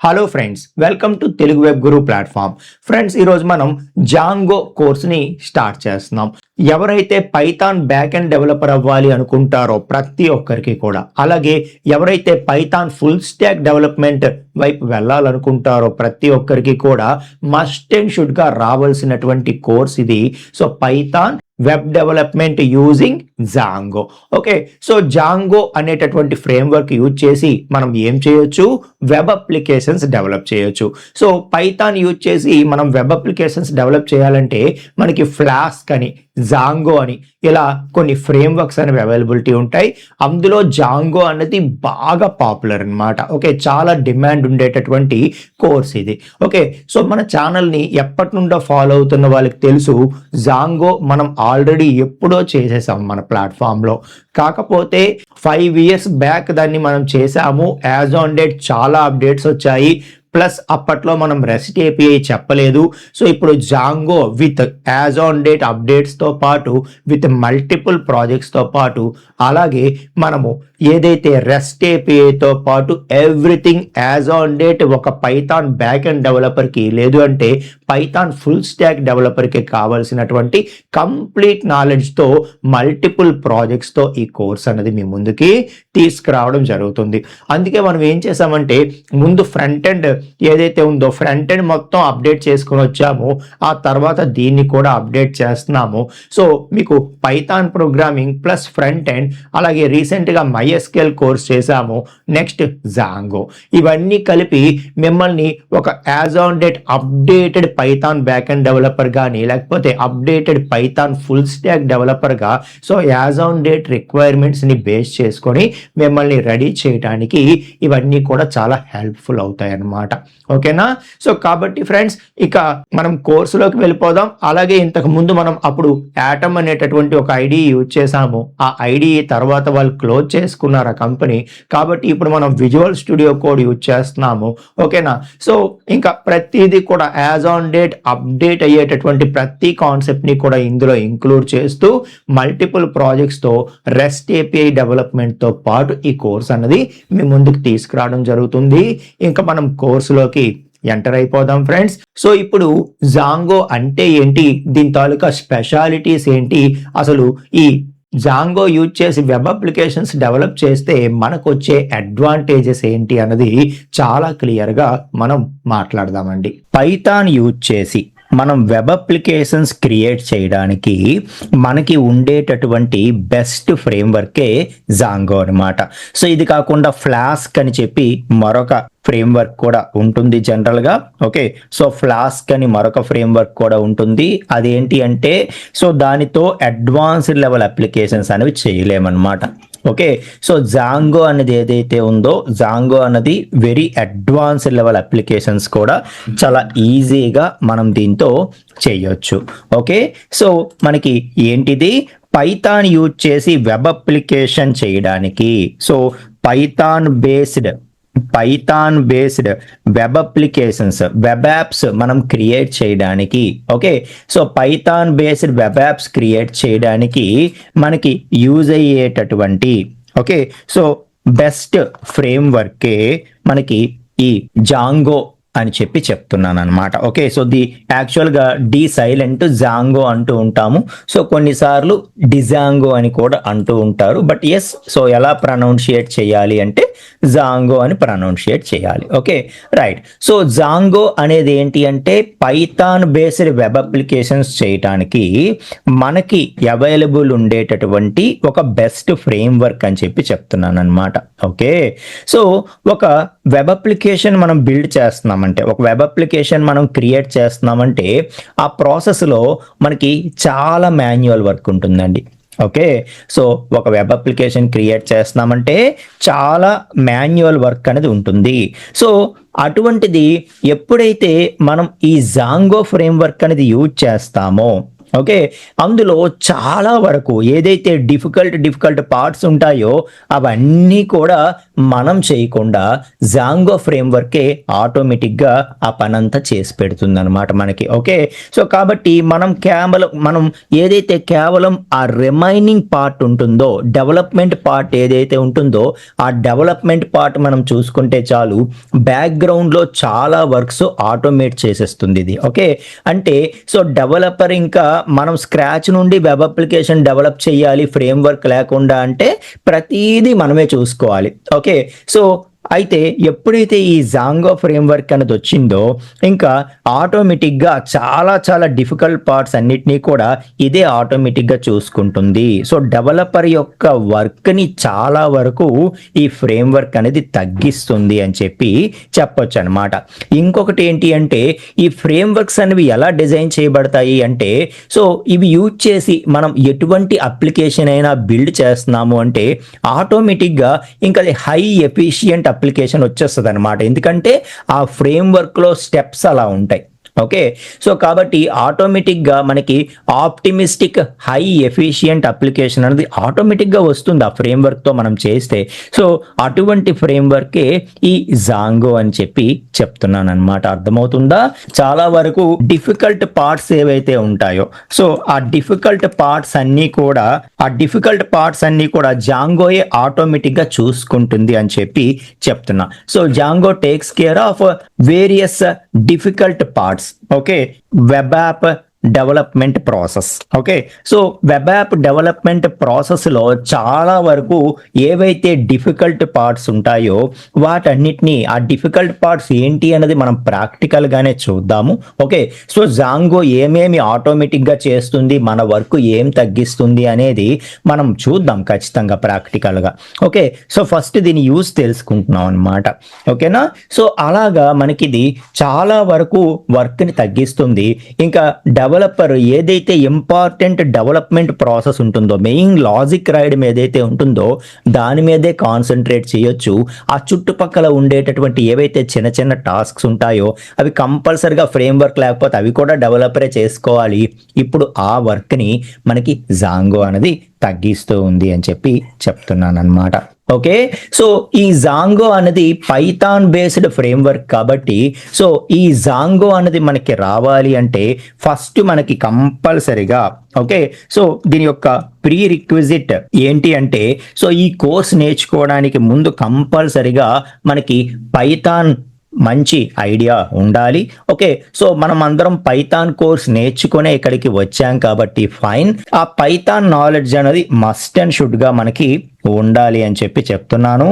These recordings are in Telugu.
Hello friends, welcome to Telugu web Guru platform. Friends, ఈరోజు మనం జాంగో కోర్స్ని స్టార్ట్ చేస్తున్నాం. ఎవరైతే పైథాన్ బ్యాక్ అండ్ డెవలపర్ అవ్వాలి అనుకుంటారో ప్రతి ఒక్కరికి కూడా, అలాగే ఎవరైతే పైథాన్ ఫుల్ స్టాక్ డెవలప్మెంట్ వైపు వెళ్ళాలనుకుంటారో ప్రతి ఒక్కరికి కూడా మస్ట్ అండ్ షుడ్గా రావాల్సినటువంటి కోర్స్ ఇది. So Python web development using Django. Okay, so Django అనేటటువంటి ఫ్రేమ్వర్క్ యూజ్ చేసి మనం ఏం చేయొచ్చు? వెబ్ అప్లికేషన్స్ డెవలప్ చేయొచ్చు. సో పైథాన్ యూజ్ చేసి మనం వెబ్ అప్లికేషన్స్ డెవలప్ చేయాలంటే మనకి ఫ్లాస్క్ అని, జాంగో అని ఇలా కొన్ని ఫ్రేమ్వర్క్స్ అనేవి అవైలబిలిటీ ఉంటాయి. అందులో జాంగో అనేది బాగా పాపులర్ అనమాట. ఓకే, చాలా డిమాండ్ ఉండేటటువంటి కోర్స్ ఇది. ఓకే, సో మన ఛానల్ని ఎప్పటి నుండో ఫాలో అవుతున్న వాళ్ళకి తెలుసు, జాంగో మనం ఆల్రెడీ ఎప్పుడో చేసేసాం మన ప్లాట్ఫామ్లో. కాకపోతే 5 years బ్యాక్ దాన్ని మనం చేసాము. యాజ్ ఆన్ డేట్ చాలా అప్డేట్స్ వచ్చాయి. ప్లస్ అప్పట్లో మనం రెస్ట్ ఏపీఐ చెప్పలేదు. సో ఇప్పుడు Django with as on date అప్డేట్స్తో పాటు విత్ మల్టిపుల్ ప్రాజెక్ట్స్తో పాటు, అలాగే మనము ఏదైతే రెస్ట్ ఏపీఐతో పాటు ఎవ్రీథింగ్ యాజ్ ఆన్ డేట్ ఒక పైథాన్ బ్యాక్ అండ్ డెవలపర్కి, లేదు అంటే పైథాన్ ఫుల్ స్టాక్ డెవలపర్కి కావాల్సినటువంటి కంప్లీట్ నాలెడ్జ్తో మల్టిపుల్ ప్రాజెక్ట్స్తో ఈ కోర్స్ అనేది మీ ముందుకి తీసుకురావడం జరుగుతుంది. అందుకే మనం ఏం చేసామంటే, ముందు ఫ్రంట్ ఎండ్ ఏదైతే ఉందో ఫ్రంట్ ఎండ్ మొత్తం అప్డేట్ చేసుకుని వచ్చాము. ఆ తర్వాత దీన్ని కూడా అప్డేట్ చేస్తున్నాము. సో మీకు Python programming plus front end, అలాగే రీసెంట్గా MySQL కోర్స్ చేశాము. నెక్స్ట్ జాంగో, ఇవన్నీ కలిపి మిమ్మల్ని ఒక as on date updated Python back and developer కానీ, లేకపోతే అప్డేటెడ్ పైథాన్ ఫుల్ స్టాక్ డెవలపర్గా, సో యాజ్ ఆన్ డేట్ రిక్వైర్మెంట్స్ని బేస్ చేసుకొని మిమ్మల్ని రెడీ చేయడానికి ఇవన్నీ కూడా చాలా హెల్ప్ఫుల్ అవుతాయి అన్నమాట. ఓకేనా? సో కాబట్టి ఫ్రెండ్స్, ఇక మనం కోర్సులోకి వెళ్ళిపోదాం. అలాగే ఇంతకు ముందు మనం అప్పుడు యాటమ్ అనేటటువంటి ఒక ఐడి యూజ్ చేసాము. ఆ ఐడి తర్వాత వాళ్ళు క్లోజ్ చేసుకున్నారు ఆ కంపెనీ. కాబట్టి ఇప్పుడు మనం విజువల్ స్టూడియో కోడ్ యూజ్ చేస్తున్నాము. ఓకేనా? సో ఇంకా ప్రతిదీ కూడా యాజ్ ఆన్ డేట్ అప్డేట్ అయ్యేటటువంటి ప్రతి కాన్సెప్ట్ని కూడా ఇందులో ఇంక్లూడ్ చేస్తూ మల్టిపుల్ ప్రాజెక్ట్స్తో రెస్ట్ ఏపీఐ డెవలప్మెంట్తో పాటు ఈ కోర్స్ అన్నది మీ ముందుకు తీసుకురావడం జరుగుతుంది. ఇంకా మనం కోర్సులోకి ఎంటర్ అయిపోదాం ఫ్రెండ్స్. సో ఇప్పుడు జాంగో అంటే ఏంటి, దీని తాలూకా స్పెషాలిటీస్ ఏంటి, అసలు ఈ జాంగో యూజ్ చేసి వెబ్ అప్లికేషన్స్ డెవలప్ చేస్తే మనకు వచ్చే అడ్వాంటేజెస్ ఏంటి అన్నది చాలా క్లియర్గా మనం మాట్లాడదామండి. పైథాన్ యూజ్ చేసి మనం వెబ్ అప్లికేషన్స్ క్రియేట్ చేయడానికి మనకి ఉండేటటువంటి బెస్ట్ ఫ్రేమ్వర్కే జాంగో అనమాట. సో ఇది కాకుండా ఫ్లాస్క్ అని చెప్పి మరొక ఫ్రేమ్వర్క్ కూడా ఉంటుంది జనరల్గా. ఓకే, సో ఫ్లాస్క్ అని మరొక ఫ్రేమ్వర్క్ కూడా ఉంటుంది. అదేంటి అంటే, సో దానితో అడ్వాన్స్డ్ లెవెల్ అప్లికేషన్స్ అనేవి చేయలేమన్నమాట. ఓకే, సో జాంగో అనేది ఏదైతే ఉందో, జాంగో అన్నది వెరీ అడ్వాన్స్డ్ లెవెల్ అప్లికేషన్స్ కూడా చాలా ఈజీగా మనం దీంతో చేయొచ్చు. ఓకే, సో మనకి ఏంటిది, పైథాన్ యూజ్ చేసి వెబ్ అప్లికేషన్ చేయడానికి, so Python based web applications, web apps మనం క్రియేట్ చేయడానికి, okay, so Python based web apps create చేయడానికి మనకి యూజ్ అయ్యేటటువంటి, ఓకే, సో బెస్ట్ ఫ్రేమ్వర్కే మనకి ఈ జాంగో అని చెప్పి చెప్తున్నాను అనమాట. ఓకే, సో యాక్చువల్గా డి సైలెంట్ జాంగో అంటూ ఉంటాము. సో కొన్నిసార్లు డిజాంగో అని కూడా అంటూ ఉంటారు. బట్ ఎస్, సో ఎలా ప్రొనౌన్షియేట్ చేయాలి అంటే జాంగో అని ప్రొనౌన్షియేట్ చేయాలి. Okay, right. సో జాంగో అనేది ఏంటి అంటే, పైథాన్ బేస్డ్ వెబ్ అప్లికేషన్స్ చేయడానికి మనకి అవైలబుల్ ఉండేటటువంటి ఒక బెస్ట్ ఫ్రేమ్వర్క్ అని చెప్పి చెప్తున్నాను అనమాట. ఓకే, సో ఒక వెబ్ అప్లికేషన్ మనం బిల్డ్ చేస్తున్నామంటే, ఒక వెబ్ అప్లికేషన్ మనం క్రియేట్ చేస్తున్నామంటే ఆ ప్రాసెస్లో మనకి చాలా మాన్యువల్ వర్క్ ఉంటుందండి. ఓకే, సో ఒక వెబ్ అప్లికేషన్ క్రియేట్ చేస్తున్నామంటే చాలా మాన్యువల్ వర్క్ అనేది ఉంటుంది. సో అటువంటిది ఎప్పుడైతే మనం ఈ జాంగో ఫ్రేమ్వర్క్ అనేది యూజ్ చేస్తామో, ఓకే, అందులో చాలా వరకు ఏదైతే డిఫికల్ట్ పార్ట్స్ ఉంటాయో అవన్నీ కూడా మనం చేయకుండా జాంగో ఫ్రేమ్వర్కే ఆటోమేటిక్గా ఆ పనంతా చేసి పెడుతుంది అనమాట మనకి. ఓకే, సో కాబట్టి మనం ఏదైతే కేవలం ఆ రిమైనింగ్ పార్ట్ ఉంటుందో, డెవలప్మెంట్ పార్ట్ ఏదైతే ఉంటుందో ఆ డెవలప్మెంట్ పార్ట్ మనం చూసుకుంటే చాలు, బ్యాక్గ్రౌండ్లో చాలా వర్క్స్ ఆటోమేట్ చేసేస్తుంది ఇది. ఓకే, అంటే సో డెవలపర్ ఇంకా మనం స్క్రాచ్ నుండి వెబ్ అప్లికేషన్ డెవలప్ చేయాలి ఫ్రేమ్వర్క్ లేకుండా అంటే ప్రతిదీ మనమే చూసుకోవాలి. ఓకే, సో అయితే ఎప్పుడైతే ఈ జాంగో ఫ్రేమ్వర్క్ అనేది వచ్చిందో ఇంకా ఆటోమేటిక్గా చాలా డిఫికల్ట్ పార్ట్స్ అన్నిటినీ కూడా ఇదే ఆటోమేటిక్గా చూసుకుంటుంది. సో డెవలపర్ యొక్క వర్క్ని చాలా వరకు ఈ ఫ్రేమ్వర్క్ అనేది తగ్గిస్తుంది అని చెప్పొచ్చు అనమాట. ఇంకొకటి ఏంటి అంటే ఈ ఫ్రేమ్వర్క్స్ అనేవి ఎలా డిజైన్ చేయబడతాయి అంటే, సో ఇవి యూజ్ చేసి మనం ఎటువంటి అప్లికేషన్ అయినా బిల్డ్ చేస్తున్నాము అంటే ఆటోమేటిక్గా ఇంకా అది హై ఎఫిషియంట్ అప్లికేషన్ వచ్చేస్తుంది అనమాట. ఎందుకంటే ఆ ఫ్రేమ్వర్క్లో స్టెప్స్ అలా ఉంటాయి. ఓకే, సో కాబట్టి ఆటోమేటిక్గా మనకి ఆప్టిమిస్టిక్ హై ఎఫిషియంట్ అప్లికేషన్ అనేది ఆటోమేటిక్గా వస్తుంది ఆ ఫ్రేమ్వర్క్తో మనం చేస్తే. సో అటువంటి ఫ్రేమ్వర్కే ఈ జాంగో అని చెప్తున్నాను అనమాట. అర్థమవుతుందా? చాలా వరకు డిఫికల్ట్ పార్ట్స్ ఏవైతే ఉంటాయో సో ఆ డిఫికల్ట్ పార్ట్స్ అన్నీ కూడా జాంగోయే ఆటోమేటిక్గా చూసుకుంటుంది అని చెప్తున్నా. So Django takes care of various difficult parts. Okay, web app development process. Okay, so web app development ప్రాసెస్లో చాలా వరకు ఏవైతే డిఫికల్ట్ పార్ట్స్ ఉంటాయో వాటన్నిటినీ, ఆ డిఫికల్ట్ పార్ట్స్ ఏంటి అనేది మనం ప్రాక్టికల్గానే చూద్దాము. ఓకే, సో జాంగో ఏమేమి ఆటోమేటిక్గా చేస్తుంది, మన వర్క్ ఏం తగ్గిస్తుంది అనేది మనం చూద్దాం ఖచ్చితంగా ప్రాక్టికల్గా. ఓకే, సో ఫస్ట్ దీని యూజ్ తెలుసుకుంటున్నాం అనమాట. ఓకేనా? సో అలాగా మనకి ఇది చాలా వరకు వర్క్ని తగ్గిస్తుంది. ఇంకా డెవలపర్ ఏదైతే ఇంపార్టెంట్ డెవలప్మెంట్ ప్రాసెస్ ఉంటుందో, మెయిన్ లాజిక్ రైడ్ ఏదైతే ఉంటుందో దాని మీదే కాన్సన్ట్రేట్ చేయొచ్చు. ఆ చుట్టుపక్కల ఉండేటటువంటి ఏవైతే చిన్న టాస్క్స్ ఉంటాయో అవి కంపల్సరిగా ఫ్రేమ్వర్క్ లేకపోతే అవి కూడా డెవలపరే చేసుకోవాలి. ఇప్పుడు ఆ వర్క్ని మనకి జాంగో అనేది తగ్గిస్తూ ఉంది అని చెప్తున్నాను అనమాట. ఓకే, సో ఈ జాంగో అనేది పైథాన్ బేస్డ్ ఫ్రేమ్వర్క్ కాబట్టి సో ఈ జాంగో అనేది మనకి రావాలి అంటే ఫస్ట్ మనకి కంపల్సరిగా ఓకే, సో దీని యొక్క ప్రీ రిక్విజిట్ ఏంటి అంటే, సో ఈ కోర్స్ నేర్చుకోవడానికి ముందు కంపల్సరిగా మనకి పైథాన్ మంచి ఐడియా ఉండాలి. ఓకే, సో మనం అందరం పైథాన్ కోర్స్ నేర్చుకునే ఇక్కడికి వచ్చాం కాబట్టి ఫైన్, ఆ పైథాన్ నాలెడ్జ్ అనేది మస్ట్ అండ్ షుడ్గా మనకి ఉండాలి అని చెప్తున్నాను.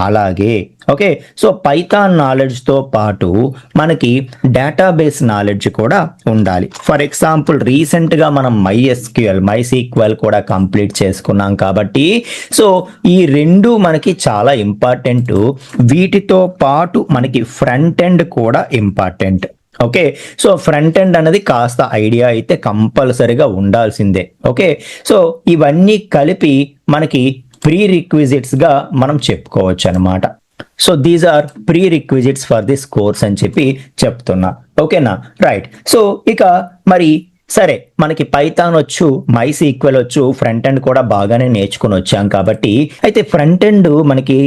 అలాగే ఓకే, సో పైథాన్ నాలెడ్జ్తో పాటు మనకి డేటాబేస్ నాలెడ్జ్ కూడా ఉండాలి. ఫర్ ఎగ్జాంపుల్ రీసెంట్గా మనం MySQL కూడా కంప్లీట్ చేసుకున్నాం కాబట్టి సో ఈ రెండు మనకి చాలా ఇంపార్టెంట్. వీటితో పాటు మనకి ఫ్రంట్ ఎండ్ కూడా important. Okay, so front end అనేది కాస్త ఐడియా అయితే కంపల్సరీగా ఉండాల్సిందే. ఓకే, సో ఇవన్నీ కలిపి మనకి ప్రీ రిక్విజిట్స్గా మనం చెప్పుకోవచ్చు అనమాట. So these are prerequisites for this course అని చెప్తున్నా. ఓకేనా? రైట్. సో ఇక మరి సరే, మనకి పైథాన్ వచ్చు, MySQL వచ్చు, ఫ్రంట్ ఎండ్ కూడా బాగానే నేర్చుకుని వచ్చాం కాబట్టి అయితే ఫ్రంట్ ఎండ్ మనకి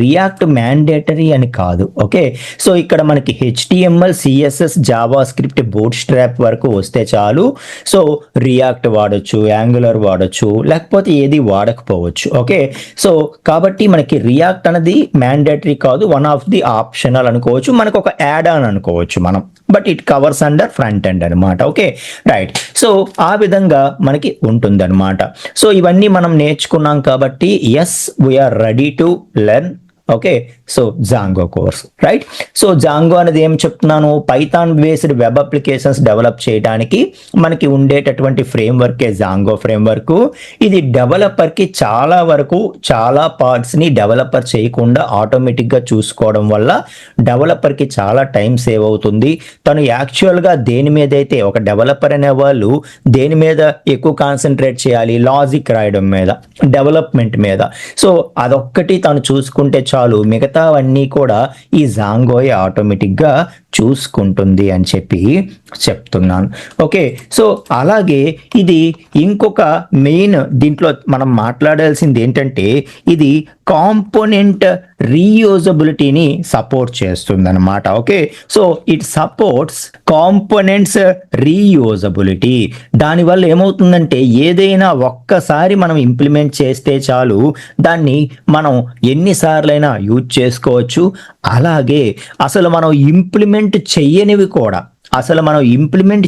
రియాక్ట్ మ్యాండేటరీ అని కాదు. ఓకే, సో ఇక్కడ మనకి HTML, CSS, Java script, boot strap వరకు వస్తే చాలు. సో రియాక్ట్ వాడచ్చు, యాంగులర్ వాడచ్చు, లేకపోతే ఏది వాడకపోవచ్చు. ఓకే, సో కాబట్టి మనకి రియాక్ట్ అనేది మ్యాండేటరీ కాదు, వన్ ఆఫ్ ది ఆప్షనల్ అనుకోవచ్చు, మనకు ఒక యాడ్ ఆన్ అనుకోవచ్చు మనం, but it covers under front end అనమాట. Okay, right. సో ఆ విధంగా మనకి ఉంటుందన్నమాట. సో ఇవన్నీ మనం నేర్చుకున్నాం కాబట్టి yes we're ready to learn. Okay, so Django course, right. So Django అనేది ఏం చెప్తున్నాను, Python based web applications develop చేయడానికి మనకి ఉండేటటువంటి ఫ్రేమ్వర్కే జాంగో ఫ్రేమ్వర్క్. ఇది డెవలపర్కి చాలా వరకు చాలా పార్ట్స్ని డెవలపర్ చేయకుండా ఆటోమేటిక్గా చూసుకోవడం వల్ల డెవలపర్కి చాలా టైం సేవ్ అవుతుంది. తను యాక్చువల్గా దేని మీద అయితే ఒక డెవలపర్ అనే వాళ్ళు దేని మీద ఎక్కువ కాన్సన్ట్రేట్ చేయాలి, లాజిక్ రాయడం మీద, డెవలప్మెంట్ మీద. సో అదొక్కటి తను చూసుకుంటే చాలు, మిగతావన్నీ కూడా ఈ జాంగోయే ఆటోమేటిక్గా చూసుకుంటుంది అని చెప్పి చెప్తున్నాను. ఓకే, సో అలాగే ఇది ఇంకొక మెయిన్ దీంట్లో మనం మాట్లాడాల్సింది ఏంటంటే ఇది కాంపోనెంట్ రీయూజబిలిటీని సపోర్ట్ చేస్తుంది అనమాట. Okay, so it supports components reusability. దానివల్ల ఏమవుతుందంటే ఏదైనా ఒక్కసారి మనం ఇంప్లిమెంట్ చేస్తే చాలు దాన్ని మనం ఎన్నిసార్లైనా యూజ్ చేసుకోవచ్చు. అలాగే అసలు మనం ఇంప్లిమెంట్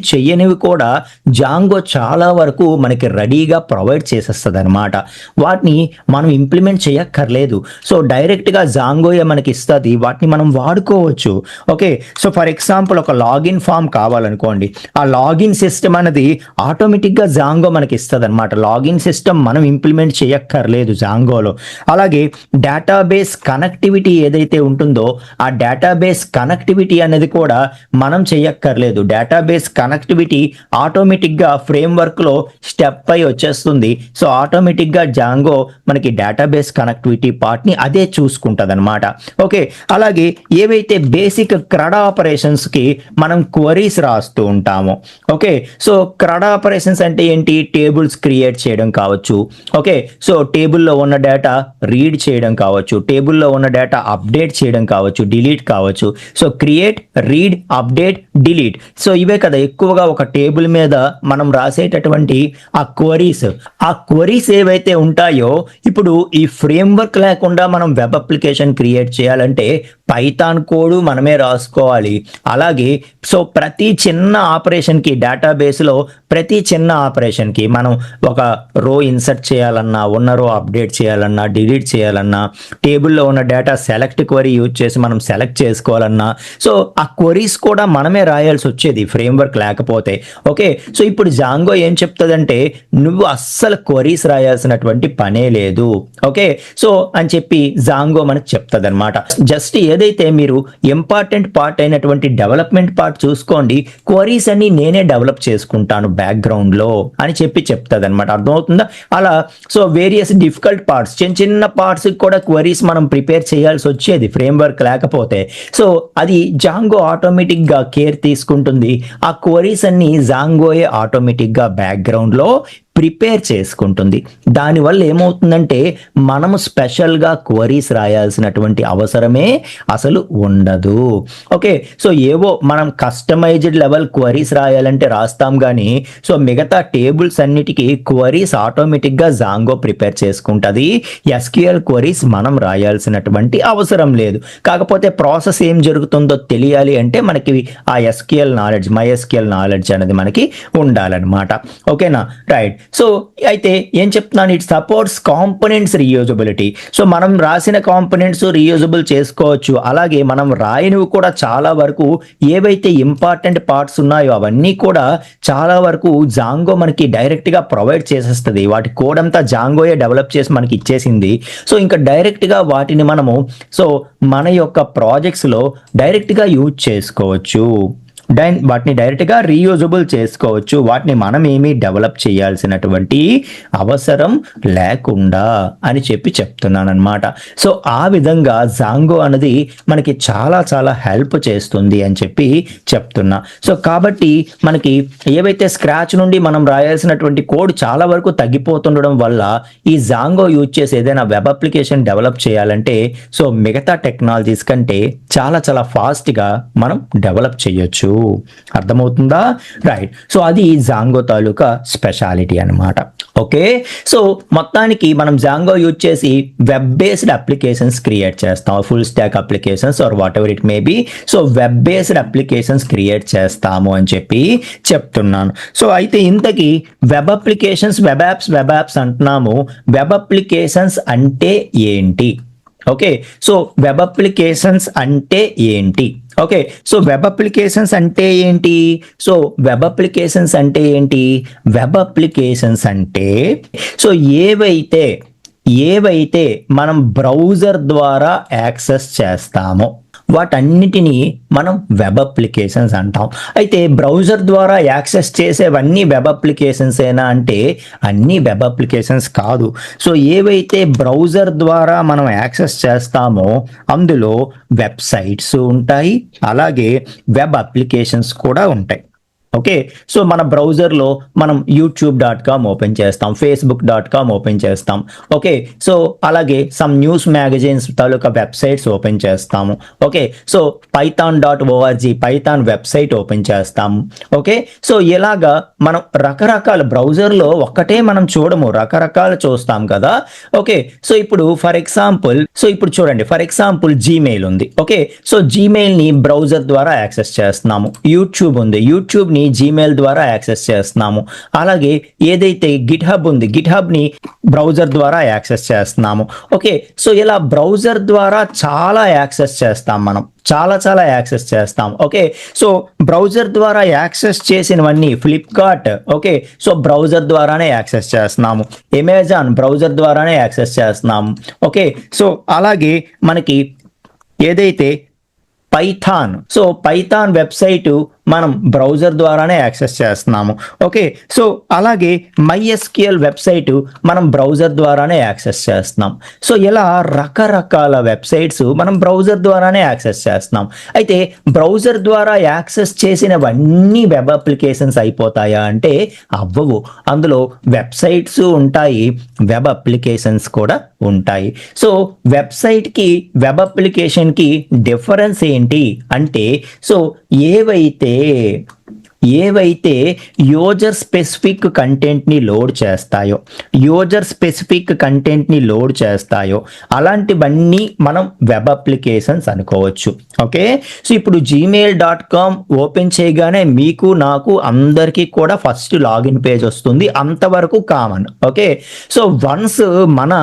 చెయ్యనివి కూడా జాంగో చాలా వరకు మనకి రెడీగా ప్రొవైడ్ చేసేస్తుంది అనమాట. వాటిని మనం ఇంప్లిమెంట్ చేయక్కర్లేదు. సో డైరెక్ట్గా జాంగోయే మనకి ఇస్తుంది, వాటిని మనం వాడుకోవచ్చు. ఓకే, సో ఫర్ ఎగ్జాంపుల్ ఒక లాగిన్ ఫామ్ కావాలనుకోండి, ఆ లాగిన్ సిస్టమ్ అనేది ఆటోమేటిక్గా జాంగో మనకి ఇస్తుంది అనమాట. లాగిన్ సిస్టమ్ మనం ఇంప్లిమెంట్ చేయక్కర్లేదు జాంగోలో. అలాగే డేటాబేస్ కనెక్టివిటీ ఏదైతే ఉంటుందో ఆ డేటాబేస్ కనెక్టివిటీ అనేది కూడా మనం చేయక్కర్లేదు. డేటాబేస్ కనెక్టివిటీ ఆటోమేటిక్గా ఫ్రేమ్వర్క్లో స్టెప్ అయి వచ్చేస్తుంది. సో ఆటోమేటిక్గా జాంగో మనకి డేటాబేస్ కనెక్టివిటీ పార్ట్ని అదే చూసుకుంటుంది అనమాట. ఓకే, అలాగే ఏవైతే బేసిక్ క్రడా ఆపరేషన్స్కి మనం క్వరీస్ రాస్తూ ఉంటామో, ఓకే, సో క్రడా ఆపరేషన్స్ అంటే ఏంటి? టేబుల్స్ క్రియేట్ చేయడం కావచ్చు. ఓకే, సో టేబుల్లో ఉన్న డేటా రీడ్ చేయడం కావచ్చు, టేబుల్లో ఉన్న డేటా అప్డేట్ చేయడం కావచ్చు, డిలీట్ కావచ్చు. So create, read, update, delete. So ఇవే కదా ఎక్కువగా ఒక టేబుల్ మీద మనం రాసేటటువంటి ఆ క్వరీస్ ఏవైతే ఉంటాయో, ఇప్పుడు ఈ ఫ్రేమ్వర్క్ లేకుండా మనం వెబ్ అప్లికేషన్ క్రియేట్ చేయాలంటే పైథాన్ కోడ్ మనమే రాసుకోవాలి. అలాగే సో ప్రతి చిన్న ఆపరేషన్కి డేటాబేస్లో ప్రతి చిన్న ఆపరేషన్కి మనం ఒక రో ఇన్సర్ట్ చేయాలన్నా, ఉన్న రో అప్డేట్ చేయాలన్నా, డిలీట్ చేయాలన్నా, టేబుల్లో ఉన్న డేటా సెలెక్ట్ క్వరీ యూజ్ చేసి మనం సెలెక్ట్ చేసుకోవాలన్నా, సో ఆ క్వరీస్ కూడా మనమే రాయాల్సి వచ్చేది ఫ్రేమ్వర్క్ లేకపోతే. ఓకే, సో ఇప్పుడు జాంగో ఏం చెప్తుందంటే నువ్వు అస్సలు క్వరీస్ రాయాల్సినటువంటి పనే లేదు. ఓకే, సో అని చెప్పి జాంగో మనకు చెప్తుంది అనమాట. జస్ట్ ఏదైతే మీరు ఇంపార్టెంట్ పార్ట్ అయినటువంటి డెవలప్మెంట్ పార్ట్ చూసుకోండి, క్వరీస్ అన్ని నేనే డెవలప్ చేసుకుంటాను బ్యాక్గ్రౌండ్ లో అని చెప్పి చెప్తుంది అనమాట. అర్థమవుతుందా? అలా సో వేరియస్ డిఫికల్ట్ పార్ట్స్, చిన్న పార్ట్స్ కూడా క్వరీస్ మనం ప్రిపేర్ చేయాల్సి వచ్చేది ఫ్రేమ్వర్క్ లేకపోతే. సో అది జాంగో ఆటోమేటిక్ గా కేర్ తీసుకుంటుంది. ఆ క్వరీస్ అన్ని జాంగోయే ఆటోమేటిక్ గా బ్యాక్గ్రౌండ్ లో ప్రిపేర్ చేసుకుంటుంది. దానివల్ల ఏమవుతుందంటే మనము స్పెషల్గా క్వరీస్ రాయాల్సినటువంటి అవసరమే అసలు ఉండదు. ఓకే, సో ఏవో మనం కస్టమైజ్డ్ లెవెల్ క్వరీస్ రాయాలంటే రాస్తాం కానీ సో మిగతా టేబుల్స్ అన్నిటికీ క్వరీస్ ఆటోమేటిక్గా జాంగో ప్రిపేర్ చేసుకుంటుంది. ఎస్క్యూఎల్ క్వరీస్ మనం రాయాల్సినటువంటి అవసరం లేదు. కాకపోతే ప్రాసెస్ ఏం జరుగుతుందో తెలియాలి అంటే మనకి ఆ ఎస్క్యూఎల్ నాలెడ్జ్, MySQL నాలెడ్జ్ అనేది మనకి ఉండాలన్నమాట. ఓకేనా? రైట్. సో అయితే ఏం చెప్తున్నాను, it supports components reusability. So మనం రాసిన కాంపోనెంట్స్ రీయూజబుల్ చేసుకోవచ్చు. అలాగే మనం రాయనివి కూడా చాలా వరకు ఏవైతే ఇంపార్టెంట్ పార్ట్స్ ఉన్నాయో అవన్నీ కూడా చాలా వరకు జాంగో మనకి డైరెక్ట్గా ప్రొవైడ్ చేసేస్తుంది. వాటి కోడ్ అంతా జాంగోయే డెవలప్ చేసి మనకి ఇచ్చేసింది. సో ఇంకా డైరెక్ట్గా వాటిని మనము సో మన యొక్క ప్రాజెక్ట్స్లో డైరెక్ట్గా యూజ్ చేసుకోవచ్చు. వాటిని డైరెక్ట్గా రీయూజబుల్ చేసుకోవచ్చు. వాటిని మనం ఏమీ డెవలప్ చేయాల్సినటువంటి అవసరం లేకుండా అని చెప్పి చెప్తున్నాను అనమాట. సో ఆ విధంగా జాంగో అనేది మనకి చాలా చాలా హెల్ప్ చేస్తుంది అని చెప్పి చెప్తున్నా. సో కాబట్టి మనకి ఏవైతే స్క్రాచ్ నుండి మనం రాయాల్సినటువంటి కోడ్ చాలా వరకు తగ్గిపోతుండడం వల్ల ఈ జాంగో యూజ్ చేసి ఏదైనా వెబ్ అప్లికేషన్ డెవలప్ చేయాలంటే సో మిగతా టెక్నాలజీస్ కంటే చాలా చాలా ఫాస్ట్గా మనం డెవలప్ చేయొచ్చు. అర్థమవుతుందా? రైట్. సో అది జాంగో తాలూకా స్పెషాలిటీ అనమాట. ఓకే, సో మొత్తానికి మనం జాంగో యూజ్ చేసి వెబ్ బేస్డ్ అప్లికేషన్స్ క్రియేట్ చేస్తాం. Full stack applications or whatever it may be. So web based applications create చేస్తాము అని చెప్పి చెప్తున్నాను. సో అయితే ఇంతకీ వెబ్ అప్లికేషన్స్, వెబ్ యాప్స్ అంటున్నాము. వెబ్ అప్లికేషన్స్ అంటే ఏంటి? ఓకే, సో వెబ్ అప్లికేషన్స్ అంటే ఏంటి? ఓకే, సో వెబ్ అప్లికేషన్స్ అంటే ఏంటి? సో వెబ్ అప్లికేషన్స్ అంటే ఏంటి? వెబ్ అప్లికేషన్స్ అంటే సో ఏవైతే మనం బ్రౌజర్ ద్వారా యాక్సెస్ చేస్తామో, వాటన్నిటినీ మనం వెబ్ అప్లికేషన్స్ అంటాం. అయితే బ్రౌజర్ ద్వారా యాక్సెస్ చేసేవన్నీ వెబ్ అప్లికేషన్స్ ఏనా అంటే అన్నీ వెబ్ అప్లికేషన్స్ కాదు. సో ఏవైతే బ్రౌజర్ ద్వారా మనం యాక్సెస్ చేస్తామో అందులో వెబ్సైట్స్ ఉంటాయి, అలాగే వెబ్ అప్లికేషన్స్ కూడా ఉంటాయి. ఓకే, సో మన బ్రౌజర్లో మనం youtube.com ఓపెన్ చేస్తాం, facebook.com ఓపెన్ చేస్తాం. ఓకే, సో అలాగే సమ్ న్యూస్ మ్యాగజైన్స్ తాలూకా వెబ్సైట్స్ ఓపెన్ చేస్తాము. Okay, so python.org Python website open చేస్తాము. ఓకే, సో ఇలాగా మనం రకరకాల బ్రౌజర్లో ఒక్కటే మనం చూడము, రకరకాలు చూస్తాం కదా. ఓకే, సో ఇప్పుడు ఇప్పుడు చూడండి, ఫర్ ఎగ్జాంపుల్ జీమెయిల్ ఉంది. ఓకే, సో జీమెయిల్ని బ్రౌజర్ ద్వారా యాక్సెస్ చేస్తున్నాము. యూట్యూబ్ ఉంది, యూట్యూబ్ని జీమెయిల్ ద్వారా యాక్సెస్ చేస్తున్నాము. అలాగే ఏదైతే గిట్ హబ్ ఉంది, గిట్ హబ్ని బ్రౌజర్ ద్వారా యాక్సెస్ చేస్తున్నాము. ఓకే, సో ఇలా బ్రౌజర్ ద్వారా చాలా యాక్సెస్ చేస్తాం, మనం చాలా యాక్సెస్ చేస్తాం. ఓకే, సో బ్రౌజర్ ద్వారా యాక్సెస్ చేసినవన్నీ ఫ్లిప్కార్ట్, ఓకే, సో బ్రౌజర్ ద్వారానే యాక్సెస్ చేస్తున్నాము. అమెజాన్ బ్రౌజర్ ద్వారానే యాక్సెస్ చేస్తున్నాము. ఓకే, సో అలాగే మనకి ఏదైతే పైథాన్ వెబ్సైటు మనం బ్రౌజర్ ద్వారానే యాక్సెస్ చేస్తున్నాము. ఓకే, సో అలాగే MySQL వెబ్సైటు మనం బ్రౌజర్ ద్వారానే యాక్సెస్ చేస్తున్నాం. సో ఇలా రకరకాల వెబ్సైట్స్ మనం బ్రౌజర్ ద్వారానే యాక్సెస్ చేస్తున్నాం. అయితే బ్రౌజర్ ద్వారా యాక్సెస్ చేసినవన్నీ వెబ్ అప్లికేషన్స్ అయిపోతాయా అంటే అవ్వవు. అందులో వెబ్సైట్స్ ఉంటాయి, వెబ్ అప్లికేషన్స్ కూడా ఉంటాయి. సో వెబ్సైట్కి వెబ్ అప్లికేషన్కి డిఫరెన్స్ ఏంటి అంటే, సో ఏవైతే యూజర్ స్పెసిఫిక్ కంటెంట్ని లోడ్ చేస్తాయో అలాంటివన్నీ మనం వెబ్ అప్లికేషన్స్ అనుకోవచ్చు. ఓకే, సో ఇప్పుడు gmail.com ఓపెన్ చేయగానే మీకు నాకు అందరికీ కూడా ఫస్ట్ లాగిన్ పేజ్ వస్తుంది, అంతవరకు కామన్. ఓకే, సో వన్స్ మన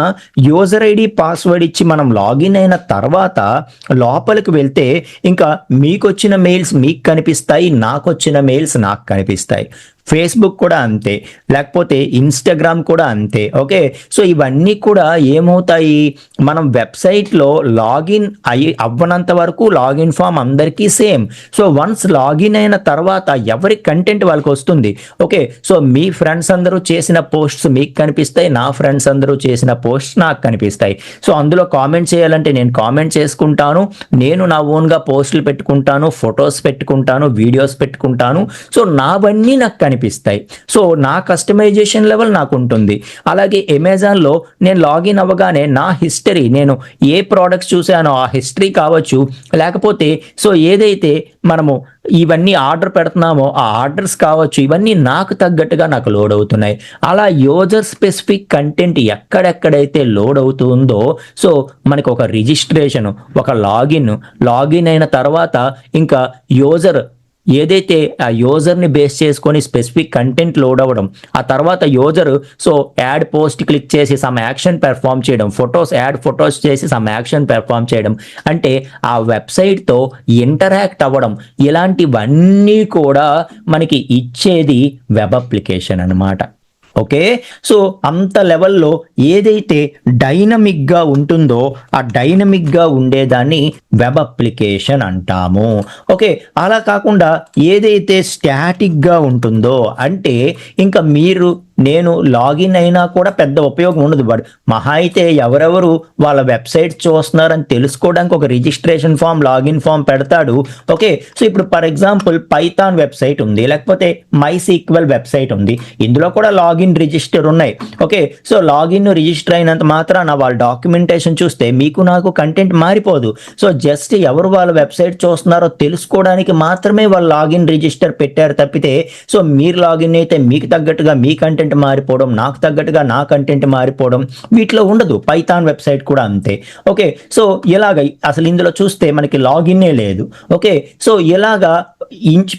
యూజర్ ఐడి పాస్వర్డ్ ఇచ్చి మనం లాగిన్ అయిన తర్వాత లోపలికి వెళ్తే ఇంకా మీకు వచ్చిన మెయిల్స్ మీకు కనిపిస్తాయి, నాకు వచ్చిన మెయిల్స్ నాకు కనిపిస్తాయి. ఫేస్బుక్ కూడా అంతే, లేకపోతే ఇన్స్టాగ్రామ్ కూడా అంతే. ఓకే, సో ఇవన్నీ కూడా ఏమవుతాయి, మనం వెబ్సైట్లో లాగిన్ అవ్వనంత వరకు లాగిన్ ఫామ్ అందరికీ సేమ్. సో వన్స్ లాగిన్ అయిన తర్వాత ఎవరి కంటెంట్ వాళ్ళకి వస్తుంది. ఓకే, సో మీ ఫ్రెండ్స్ అందరూ చేసిన పోస్ట్స్ మీకు కనిపిస్తాయి, నా ఫ్రెండ్స్ అందరూ చేసిన పోస్ట్స్ నాకు కనిపిస్తాయి. సో అందులో కామెంట్ చేయాలంటే నేను కామెంట్ చేసుకుంటాను, నేను నా ఓన్గా పోస్టులు పెట్టుకుంటాను, ఫొటోస్ పెట్టుకుంటాను, వీడియోస్ పెట్టుకుంటాను. సో నావన్నీ నాకు కనిపిస్తాయి. సో నా కస్టమైజేషన్ లెవెల్ నాకు ఉంటుంది. అలాగే అమెజాన్లో నేను లాగిన్ అవ్వగానే నా హిస్టరీ, నేను ఏ ప్రోడక్ట్స్ చూసానో ఆ హిస్టరీ కావచ్చు, లేకపోతే సో ఏదైతే మనము ఇవన్నీ ఆర్డర్ పెడుతున్నామో ఆ ఆర్డర్స్ కావచ్చు, ఇవన్నీ నాకు తగ్గట్టుగా నాకు లోడ్ అవుతున్నాయి. అలా యూజర్ స్పెసిఫిక్ కంటెంట్ ఎక్కడెక్కడైతే లోడ్ అవుతుందో సో మనకి ఒక రిజిస్ట్రేషన్, ఒక లాగిన్ అయిన తర్వాత ఇంకా యూజర్ ఏదైతే ఆ యూజర్ని బేస్ చేసుకొని స్పెసిఫిక్ కంటెంట్ లోడ్ అవ్వడం, ఆ తర్వాత user so add post click చేసి సమ్ యాక్షన్ పెర్ఫామ్ చేయడం, యాడ్ ఫొటోస్ చేసి సమ్ యాక్షన్ పెర్ఫామ్ చేయడం, అంటే ఆ వెబ్సైట్తో ఇంటరాక్ట్ అవ్వడం, ఇలాంటివన్నీ కూడా మనకి ఇచ్చేది వెబ్ అప్లికేషన్ అన్నమాట. ఓకే, సో అంత లెవెల్లో ఏదైతే డైనమిక్గా ఉంటుందో ఆ డైనమిక్గా ఉండేదాన్ని వెబ్ అప్లికేషన్ అంటాము. ఓకే, అలా కాకుండా ఏదైతే స్టాటిక్గా ఉంటుందో అంటే ఇంకా నేను లాగిన్ అయినా కూడా పెద్ద ఉపయోగం ఉండదు. బట్ మహా అయితే ఎవరెవరు వాళ్ళ వెబ్సైట్ చూస్తున్నారని తెలుసుకోవడానికి ఒక రిజిస్ట్రేషన్ ఫామ్, లాగిన్ ఫామ్ పెడతాడు. ఓకే, సో ఇప్పుడు ఫర్ ఎగ్జాంపుల్ పైథాన్ వెబ్సైట్ ఉంది, లేకపోతే MySQL వెబ్సైట్ ఉంది, ఇందులో కూడా లాగిన్ రిజిస్టర్ ఉన్నాయి. ఓకే, సో లాగిన్ రిజిస్టర్ అయినంత మాత్రాన వాళ్ళ డాక్యుమెంటేషన్ చూస్తే మీకు నాకు కంటెంట్ మారిపోదు. సో జస్ట్ ఎవరు వాళ్ళ వెబ్సైట్ చూస్తున్నారో తెలుసుకోవడానికి మాత్రమే వాళ్ళు లాగిన్ రిజిస్టర్ పెట్టారు తప్పితే సో మీరు లాగిన్ అయితే మీకు తగ్గట్టుగా మీ కంటెంట్ మారిపోవడం, నాకు తగ్గట్టుగా నా కంటెంట్ మారిపోవడం వీటిలో ఉండదు. పైథాన్ వెబ్సైట్ కూడా అంతే. ఓకే, సో ఇలాగ అసలు ఇందులో చూస్తే మనకి లాగిన్నే లేదు. ఓకే, సో ఇలాగా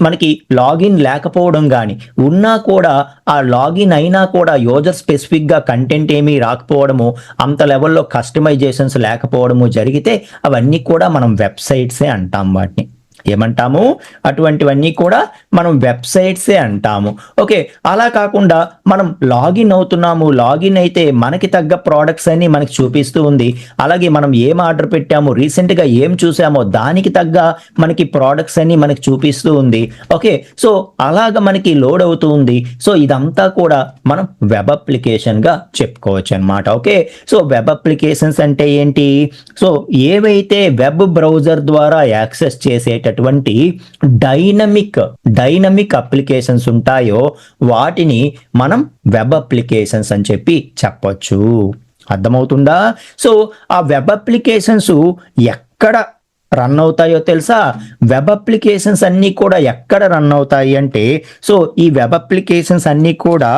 మనకి లాగిన్ లేకపోవడం కానీ ఉన్నా కూడా ఆ లాగిన్ అయినా కూడా యూజర్ స్పెసిఫిక్గా కంటెంట్ ఏమీ రాకపోవడము, అంత లెవెల్లో కస్టమైజేషన్స్ లేకపోవడము జరిగితే అవన్నీ కూడా మనం వెబ్సైట్సే అంటాం వాటిని. ఏమంటాము? అటువంటివన్నీ కూడా మనం వెబ్సైట్సే అంటాము. ఓకే, అలా కాకుండా మనం లాగిన్ అవుతున్నాము, లాగిన్ అయితే మనకి తగ్గ ప్రోడక్ట్స్ అన్ని మనకి చూపిస్తూ ఉంది. అలాగే మనం ఏం ఆర్డర్ పెట్టాము, రీసెంట్గా ఏం చూసామో దానికి తగ్గ మనకి ప్రోడక్ట్స్ అన్ని మనకి చూపిస్తూ ఉంది. ఓకే, సో అలాగ మనకి లోడ్ అవుతూ ఉంది. సో ఇదంతా కూడా మనం వెబ్ అప్లికేషన్గా చెప్పుకోవచ్చు అనమాట. ఓకే, సో వెబ్ అప్లికేషన్స్ అంటే ఏంటి? సో ఏవైతే వెబ్ బ్రౌజర్ ద్వారా యాక్సెస్ చేసేటటువంటి డైనమిక్ అప్లికేషన్స్ ఉంటాయో వాటిని మనం వెబ్ అప్లికేషన్స్ అని చెప్పి చెప్పొచ్చు. అర్థమవుతుందా? సో ఆ వెబ్ అప్లికేషన్స్ ఎక్కడ రన్ అవుతాయో తెలుసా? వెబ్ అప్లికేషన్స్ అన్నీ కూడా ఎక్కడ రన్ అవుతాయి అంటే, సో ఈ వెబ్ అప్లికేషన్స్ అన్నీ కూడా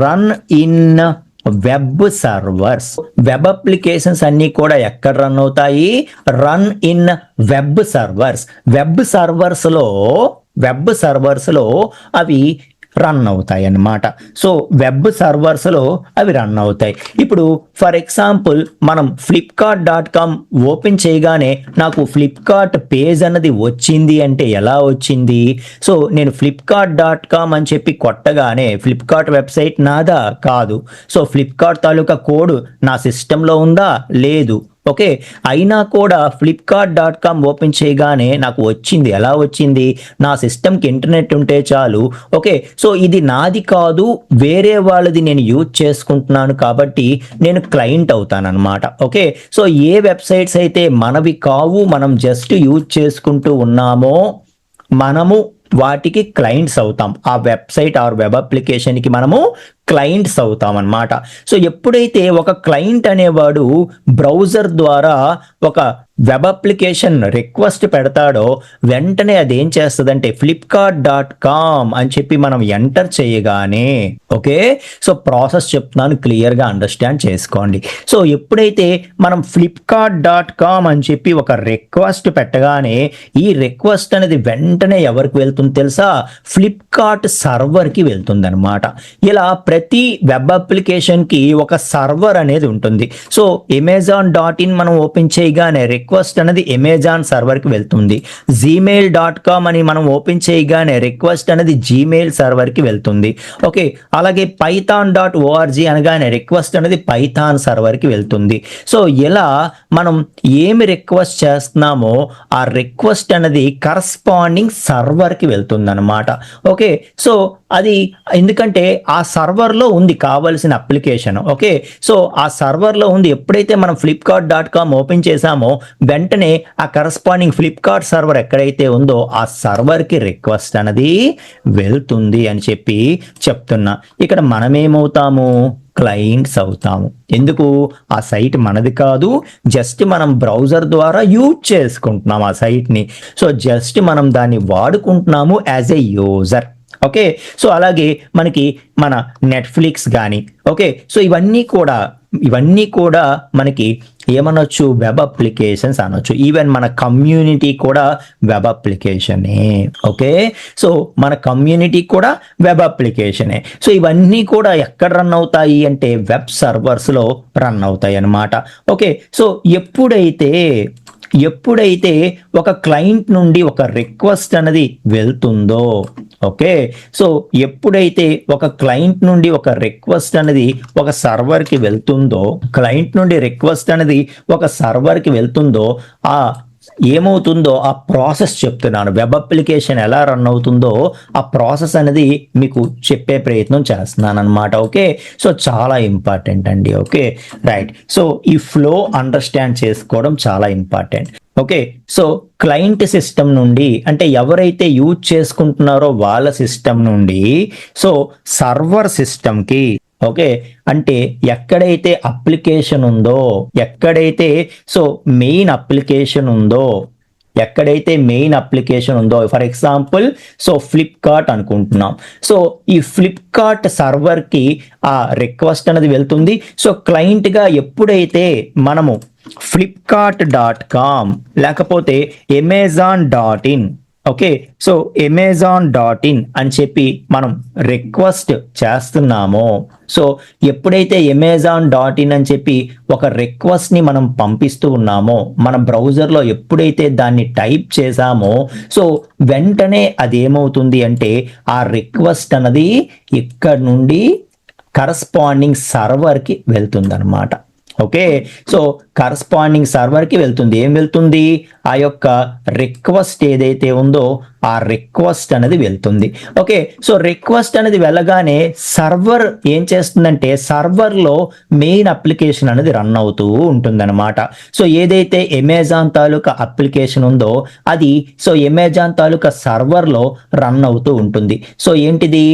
run in web servers. Web applications అన్నీ కూడా ఎక్కడ రన్ అవుతాయి? Run in web servers. Web సర్వర్స్లో అవి రన్ అవుతాయి అన్నమాట. సో వెబ్ సర్వర్స్లో అవి రన్ అవుతాయి. ఇప్పుడు ఫర్ ఎగ్జాంపుల్ మనం flipkart.com ఓపెన్ చేయగానే నాకు ఫ్లిప్కార్ట్ పేజ్ అన్నది వచ్చింది అంటే ఎలా వచ్చింది? సో నేను flipkart.com అని చెప్పి కొట్టగానే ఫ్లిప్కార్ట్ వెబ్సైట్ నాదా? కాదు. సో ఫ్లిప్కార్ట్ తాలూకా కోడ్ నా సిస్టంలో ఉందా? లేదు. ఓకే, అయినా కూడా flipkart.com ఓపెన్ చేయగానే నాకు వచ్చింది. ఎలా వచ్చింది? నా సిస్టమ్కి ఇంటర్నెట్ ఉంటే చాలు. ఓకే, సో ఇది నాది కాదు, వేరే వాళ్ళది నేను యూజ్ చేసుకుంటున్నాను కాబట్టి నేను క్లయింట్ అవుతాను అనమాట. ఓకే, సో ఏ వెబ్సైట్స్ అయితే మనవి కావు, మనం జస్ట్ యూజ్ చేసుకుంటూ ఉన్నామో మనము వాటికి క్లయింట్స్ అవుతాం. ఆ వెబ్సైట్ ఆర్ వెబ్ అప్లికేషన్కి మనము క్లయింట్స్ అవుతాం అన్నమాట. సో ఎప్పుడైతే ఒక క్లయింట్ అనేవాడు బ్రౌజర్ ద్వారా ఒక వెబ్ అప్లికేషన్ రిక్వెస్ట్ పెడతాడో వెంటనే అదేం చేస్తుందంటే flipkart.com అని చెప్పి మనం ఎంటర్ చేయగానే, ఓకే, సో ప్రాసెస్ చెప్తున్నాను, క్లియర్గా అండర్స్టాండ్ చేసుకోండి. సో ఎప్పుడైతే మనం flipkart.com అని చెప్పి ఒక రిక్వెస్ట్ పెట్టగానే ఈ రిక్వెస్ట్ అనేది వెంటనే ఎవరికి వెళ్తుంది తెలుసా? ఫ్లిప్కార్ట్ సర్వర్కి వెళ్తుంది అనమాట. ఇలా ప్రతి వెబ్ అప్లికేషన్కి ఒక సర్వర్ అనేది ఉంటుంది. సో amazon.in మనం ఓపెన్ చేయగానే రిక్వెస్ట్ అనేది అమెజాన్ సర్వర్కి వెళ్తుంది. gmail.com అని మనం ఓపెన్ చేయగానే రిక్వెస్ట్ అనేది జీమెయిల్ సర్వర్కి వెళ్తుంది. ఓకే, అలాగే python.org అనగానే రిక్వెస్ట్ అనేది పైథాన్ సర్వర్కి వెళ్తుంది. సో ఇలా మనం ఏమి రిక్వెస్ట్ చేస్తున్నామో ఆ రిక్వెస్ట్ అనేది కరస్పాండింగ్ సర్వర్కి వెళ్తుంది అనమాట. ఓకే, సో అది ఎందుకంటే ఆ సర్వర్లో ఉంది కావాల్సిన అప్లికేషన్. ఓకే, సో ఆ సర్వర్లో ఉంది. ఎప్పుడైతే మనం flipkart.com ఓపెన్ చేసామో వెంటనే ఆ కరస్పాండింగ్ ఫ్లిప్కార్ట్ సర్వర్ ఎక్కడైతే ఉందో ఆ సర్వర్కి రిక్వెస్ట్ అనేది వెళ్తుంది అని చెప్పి చెప్తున్నా. ఇక్కడ మనమేమవుతాము? క్లయింట్స్ అవుతాము. ఎందుకు? ఆ సైట్ మనది కాదు, జస్ట్ మనం బ్రౌజర్ ద్వారా యూజ్ చేసుకుంటున్నాం ఆ సైట్ని. సో జస్ట్ మనం దాన్ని వాడుకుంటున్నాము as a user. Okay, so అలాగే మనకి మన నెట్ఫ్లిక్స్ కానీ, ఓకే, సో ఇవన్నీ కూడా మనకి ఏమనొచ్చు? వెబ్ అప్లికేషన్స్ అనొచ్చు. ఈవెన్ మన కమ్యూనిటీ కూడా వెబ్ అప్లికేషనే. ఓకే, సో మన కమ్యూనిటీ కూడా వెబ్ అప్లికేషనే. సో ఇవన్నీ కూడా ఎక్కడ రన్ అవుతాయి అంటే వెబ్ సర్వర్స్లో రన్ అవుతాయి అన్నమాట. ఓకే, సో ఎప్పుడైతే ఒక క్లయింట్ నుండి ఒక రిక్వెస్ట్ అనేది వెళ్తుందో, ఓకే, సో ఎప్పుడైతే ఒక క్లయింట్ నుండి ఒక రిక్వెస్ట్ అనేది ఒక సర్వర్కి వెళ్తుందో, క్లయింట్ నుండి రిక్వెస్ట్ అనేది ఒక సర్వర్కి వెళ్తుందో ఆ ఏమవుతుందో ఆ ప్రాసెస్ చెప్తున్నాను. వెబ్ అప్లికేషన్ ఎలా రన్ అవుతుందో ఆ ప్రాసెస్ అనేది మీకు చెప్పే ప్రయత్నం చేస్తున్నాను అనమాట. ఓకే, సో చాలా ఇంపార్టెంట్ అండి. Okay, right. సో ఈ ఫ్లో అండర్స్టాండ్ చేసుకోవడం చాలా important. Okay, so client system నుండి అంటే ఎవరైతే యూజ్ చేసుకుంటున్నారో వాళ్ళ సిస్టమ్ నుండి సో సర్వర్ సిస్టమ్కి, ఓకే, అంటే ఎక్కడైతే అప్లికేషన్ ఉందో, ఎక్కడైతే సో మెయిన్ అప్లికేషన్ ఉందో ఫర్ ఎగ్జాంపుల్ సో ఫ్లిప్కార్ట్ అనుకుంటున్నాం. సో ఈ ఫ్లిప్కార్ట్ సర్వర్కి ఆ రిక్వెస్ట్ అనేది వెళ్తుంది. సో క్లయింట్గా ఎప్పుడైతే మనము flipkart.com లేకపోతే amazon.in, ఓకే, సో amazon.in అని చెప్పి మనం రిక్వెస్ట్ చేస్తున్నామో, సో ఎప్పుడైతే amazon.in అని చెప్పి ఒక రిక్వెస్ట్ని మనం పంపిస్తూ ఉన్నామో, మన బ్రౌజర్లో ఎప్పుడైతే దాన్ని టైప్ చేసామో, సో వెంటనే అది ఏమవుతుంది అంటే ఆ రిక్వెస్ట్ అన్నది ఇక్కడ నుండి కరస్పాండింగ్ సర్వర్కి వెళ్తుందన్నమాట. ఓకే, సో కరస్పాండింగ్ సర్వర్కి వెళ్తుంది. ఏం వెళ్తుంది? ఆ యొక్క రిక్వెస్ట్ ఏదైతే ఉందో ఆ రిక్వెస్ట్ అనేది వెళ్తుంది. ఓకే, సో రిక్వెస్ట్ అనేది వెళ్ళగానే సర్వర్ ఏం చేస్తుందంటే సర్వర్లో మెయిన్ అప్లికేషన్ అనేది రన్ అవుతూ ఉంటుందన్నమాట. సో ఏదైతే అమెజాన్ తాలూకా అప్లికేషన్ ఉందో అది సో అమెజాన్ తాలూకా సర్వర్లో రన్ అవుతూ ఉంటుంది. సో ఏంటిది?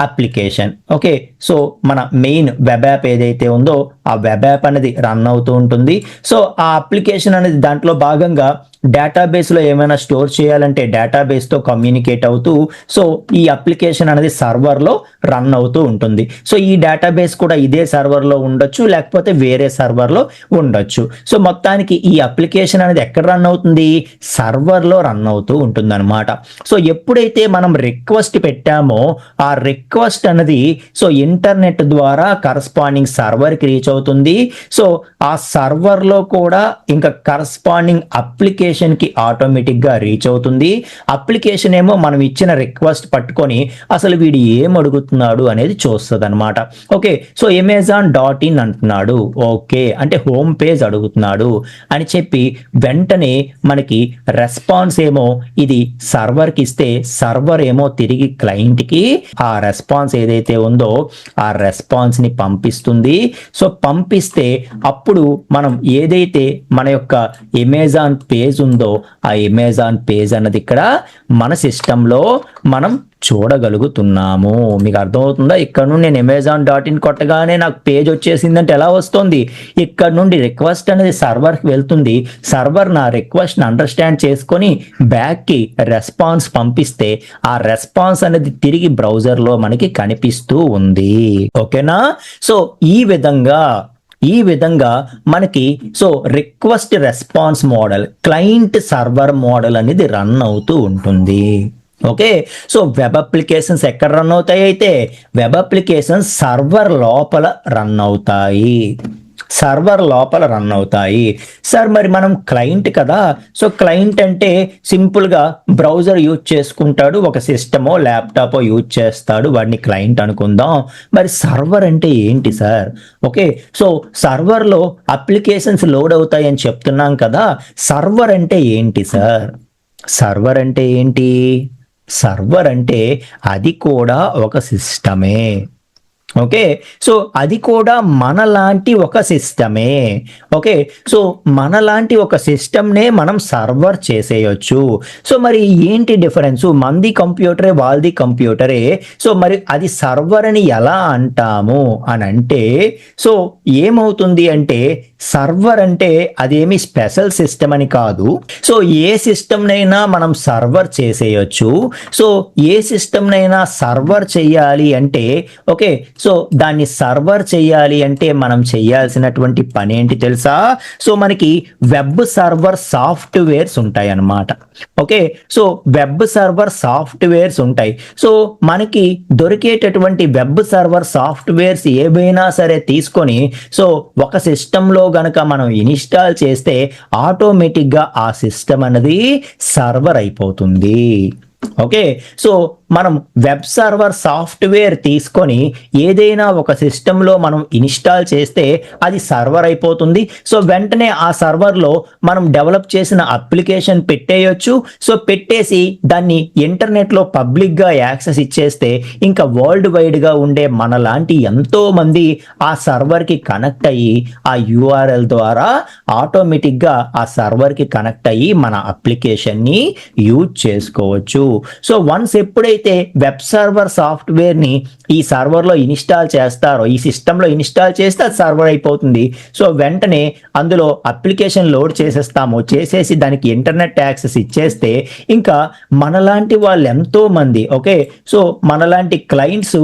అప్లికేషన్. ఓకే, సో మన మెయిన్ వెబ్ యాప్ ఏదైతే ఉందో ఆ వెబ్ యాప్ అనేది రన్ అవుతూ ఉంటుంది. సో ఆ అప్లికేషన్ అనేది దాంట్లో భాగంగా డేటాబేస్లో ఏమైనా స్టోర్ చేయాలంటే డేటాబేస్తో కమ్యూనికేట్ అవుతూ సో ఈ అప్లికేషన్ అనేది సర్వర్లో రన్ అవుతూ ఉంటుంది. సో ఈ డేటాబేస్ కూడా ఇదే సర్వర్లో ఉండొచ్చు, లేకపోతే వేరే సర్వర్లో ఉండొచ్చు. సో మొత్తానికి ఈ అప్లికేషన్ అనేది ఎక్కడ రన్ అవుతుంది? సర్వర్లో రన్ అవుతూ ఉంటుంది అనమాట. సో ఎప్పుడైతే మనం రిక్వెస్ట్ పెట్టామో ఆ రిక్వెస్ట్ అనేది సో ఇంటర్నెట్ ద్వారా కరస్పాండింగ్ సర్వర్కి రీచ్ అవుతుంది. సో ఆ సర్వర్లో కూడా ఇంకా కరస్పాండింగ్ అప్లికేషన్ కి ఆటోమేటిక్ గా రీచ్ అవుతుంది. అప్లికేషన్ ఏమో మనం ఇచ్చిన రిక్వెస్ట్ పట్టుకొని అసలు వీడు ఏం అడుగుతున్నాడు అనేది చూస్తుంది అనమాట. ఓకే, సో amazon.in అంటున్నాడు, ఓకే అంటే హోమ్ పేజ్ అడుగుతున్నాడు అని చెప్పి వెంటనే మనకి రెస్పాన్స్ ఏమో ఇది సర్వర్కి ఇస్తే సర్వర్ ఏమో తిరిగి క్లయింట్కి ఆ రెస్పాన్స్ ఏదైతే ఉందో ఆ రెస్పాన్స్ ని పంపిస్తుంది. సో పంపిస్తే అప్పుడు మనం ఏదైతే మన యొక్క అమెజాన్ పేజ్ ఉందో ఆ అమెజాన్ పేజ్ అన్నది ఇక్కడ మన సిస్టంలో మనం చూడగలుగుతున్నాము. మీకు అర్థమవుతుందా? ఇక్కడ నుండి నేను amazon.in కొట్టగానే నాకు పేజ్ వచ్చేసిందంటే ఎలా వస్తుంది? ఇక్కడ నుండి రిక్వెస్ట్ అనేది సర్వర్కి వెళ్తుంది. సర్వర్ నా రిక్వెస్ట్ని అండర్స్టాండ్ చేసుకొని బ్యాక్కి రెస్పాన్స్ పంపిస్తే ఆ రెస్పాన్స్ అనేది తిరిగి బ్రౌజర్లో మనకి కనిపిస్తూ ఉంది. ఓకేనా? సో ఈ విధంగా మనకి so request response model, client server model అనేది రన్ అవుతూ ఉంటుంది. ఓకే, సో వెబ్ అప్లికేషన్స్ ఎక్కడ రన్ అవుతాయి? అయితే వెబ్ అప్లికేషన్స్ సర్వర్ లోపల రన్ అవుతాయి. సార్ మరి మనం క్లయింట్ కదా, సో క్లయింట్ అంటే సింపుల్గా బ్రౌజర్ యూజ్ చేసుకుంటాడు, ఒక సిస్టమో ల్యాప్టాపో యూజ్ చేస్తాడు, వాడిని క్లయింట్ అనుకుందాం. మరి సర్వర్ అంటే ఏంటి సార్? ఓకే, సో సర్వర్లో అప్లికేషన్స్ లోడ్ అవుతాయి అని చెప్తున్నాం కదా, సర్వర్ అంటే ఏంటి సార్? సర్వర్ అంటే ఏంటి? సర్వర్ అంటే అది కూడా ఒక సిస్టమే. ఓకే, సో అది కూడా మనలాంటి ఒక సిస్టమే. ఓకే, సో మనలాంటి ఒక సిస్టమ్నే మనం సర్వర్ చేసేయచ్చు. సో మరి ఏంటి డిఫరెన్స్? మంది కంప్యూటరే వాళ్ళది కంప్యూటరే, సో మరి అది సర్వర్ అని ఎలా అంటాము అని అంటే సో ఏమవుతుంది అంటే సర్వర్ అంటే అదేమి స్పెషల్ సిస్టమ్ అని కాదు. సో ఏ సిస్టమ్నైనా మనం సర్వర్ చేసేయచ్చు. సో ఏ సిస్టమ్నైనా సర్వర్ చేయాలి అంటే ఓకే, సో దాన్ని సర్వర్ చేయాలి అంటే మనం చేయాల్సినటువంటి పని ఏంటి తెలుసా? సో మనకి వెబ్ సర్వర్ సాఫ్ట్వేర్స్ ఉంటాయి అన్నమాట. Okay, so web server softwares ఉంటాయి. సో మనకి దొరికేటటువంటి వెబ్ సర్వర్ సాఫ్ట్వేర్స్ ఏవైనా సరే తీసుకొని సో ఒక సిస్టంలో గనక మనం ఇన్స్టాల్ చేస్తే ఆటోమేటిక్గా ఆ సిస్టమ్ అనేది సర్వర్ అయిపోతుంది. ఓకే, సో మనం వెబ్ సర్వర్ సాఫ్ట్వేర్ తీసుకొని ఏదైనా ఒక సిస్టంలో మనం ఇన్స్టాల్ చేస్తే అది సర్వర్ అయిపోతుంది. సో వెంటనే ఆ సర్వర్లో మనం డెవలప్ చేసిన అప్లికేషన్ పెట్టేయచ్చు. సో పెట్టేసి దాన్ని ఇంటర్నెట్లో పబ్లిక్గా యాక్సెస్ ఇచ్చేస్తే ఇంకా వరల్డ్ వైడ్గా ఉండే మనలాంటి ఎంతో మంది ఆ సర్వర్కి కనెక్ట్ అయ్యి ఆ యూఆర్ఎల్ ద్వారా ఆటోమేటిక్గా ఆ సర్వర్కి కనెక్ట్ అయ్యి మన అప్లికేషన్ని యూజ్ చేసుకోవచ్చు. సో వన్స్ ఎప్పుడైతే వెబ్ సర్వర్ సాఫ్ట్వేర్ ని ఈ సర్వర్ లో ఇన్స్టాల్ చేస్తారో, ఈ సిస్టమ్ లో ఇన్స్టాల్ చేస్తే అది సర్వర్ అయిపోతుంది. సో వెంటనే అందులో అప్లికేషన్ లోడ్ చేసేస్తాము, చేసేసి దానికి ఇంటర్నెట్ యాక్సెస్ ఇచ్చేస్తే ఇంకా మనలాంటి వాళ్ళు ఎంతో మంది ఓకే, సో మనలాంటి క్లయింట్స్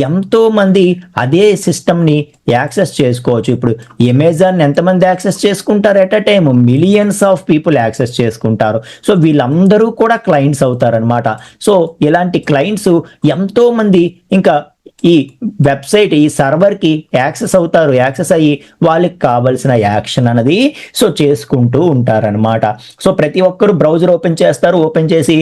ఎంతో మంది అదే సిస్టమ్ ని యాక్సెస్ చేసుకోవచ్చు. ఇప్పుడు అమెజాన్ ఎంతమంది యాక్సెస్ చేసుకుంటారు? At a time millions of people access చేసుకుంటారు. సో వీళ్ళందరూ కూడా క్లయింట్స్ అవుతారనమాట. సో ఇలాంటి క్లయింట్స్ ఎంతో మంది ఇంకా ఈ వెబ్సైట్ ఈ సర్వర్కి యాక్సెస్ అవుతారు. యాక్సెస్ అయ్యి వాళ్ళకి కావాల్సిన యాక్షన్ అనేది సో చేసుకుంటూ ఉంటారనమాట. సో ప్రతి ఒక్కరు బ్రౌజర్ ఓపెన్ చేస్తారు. ఓపెన్ చేసి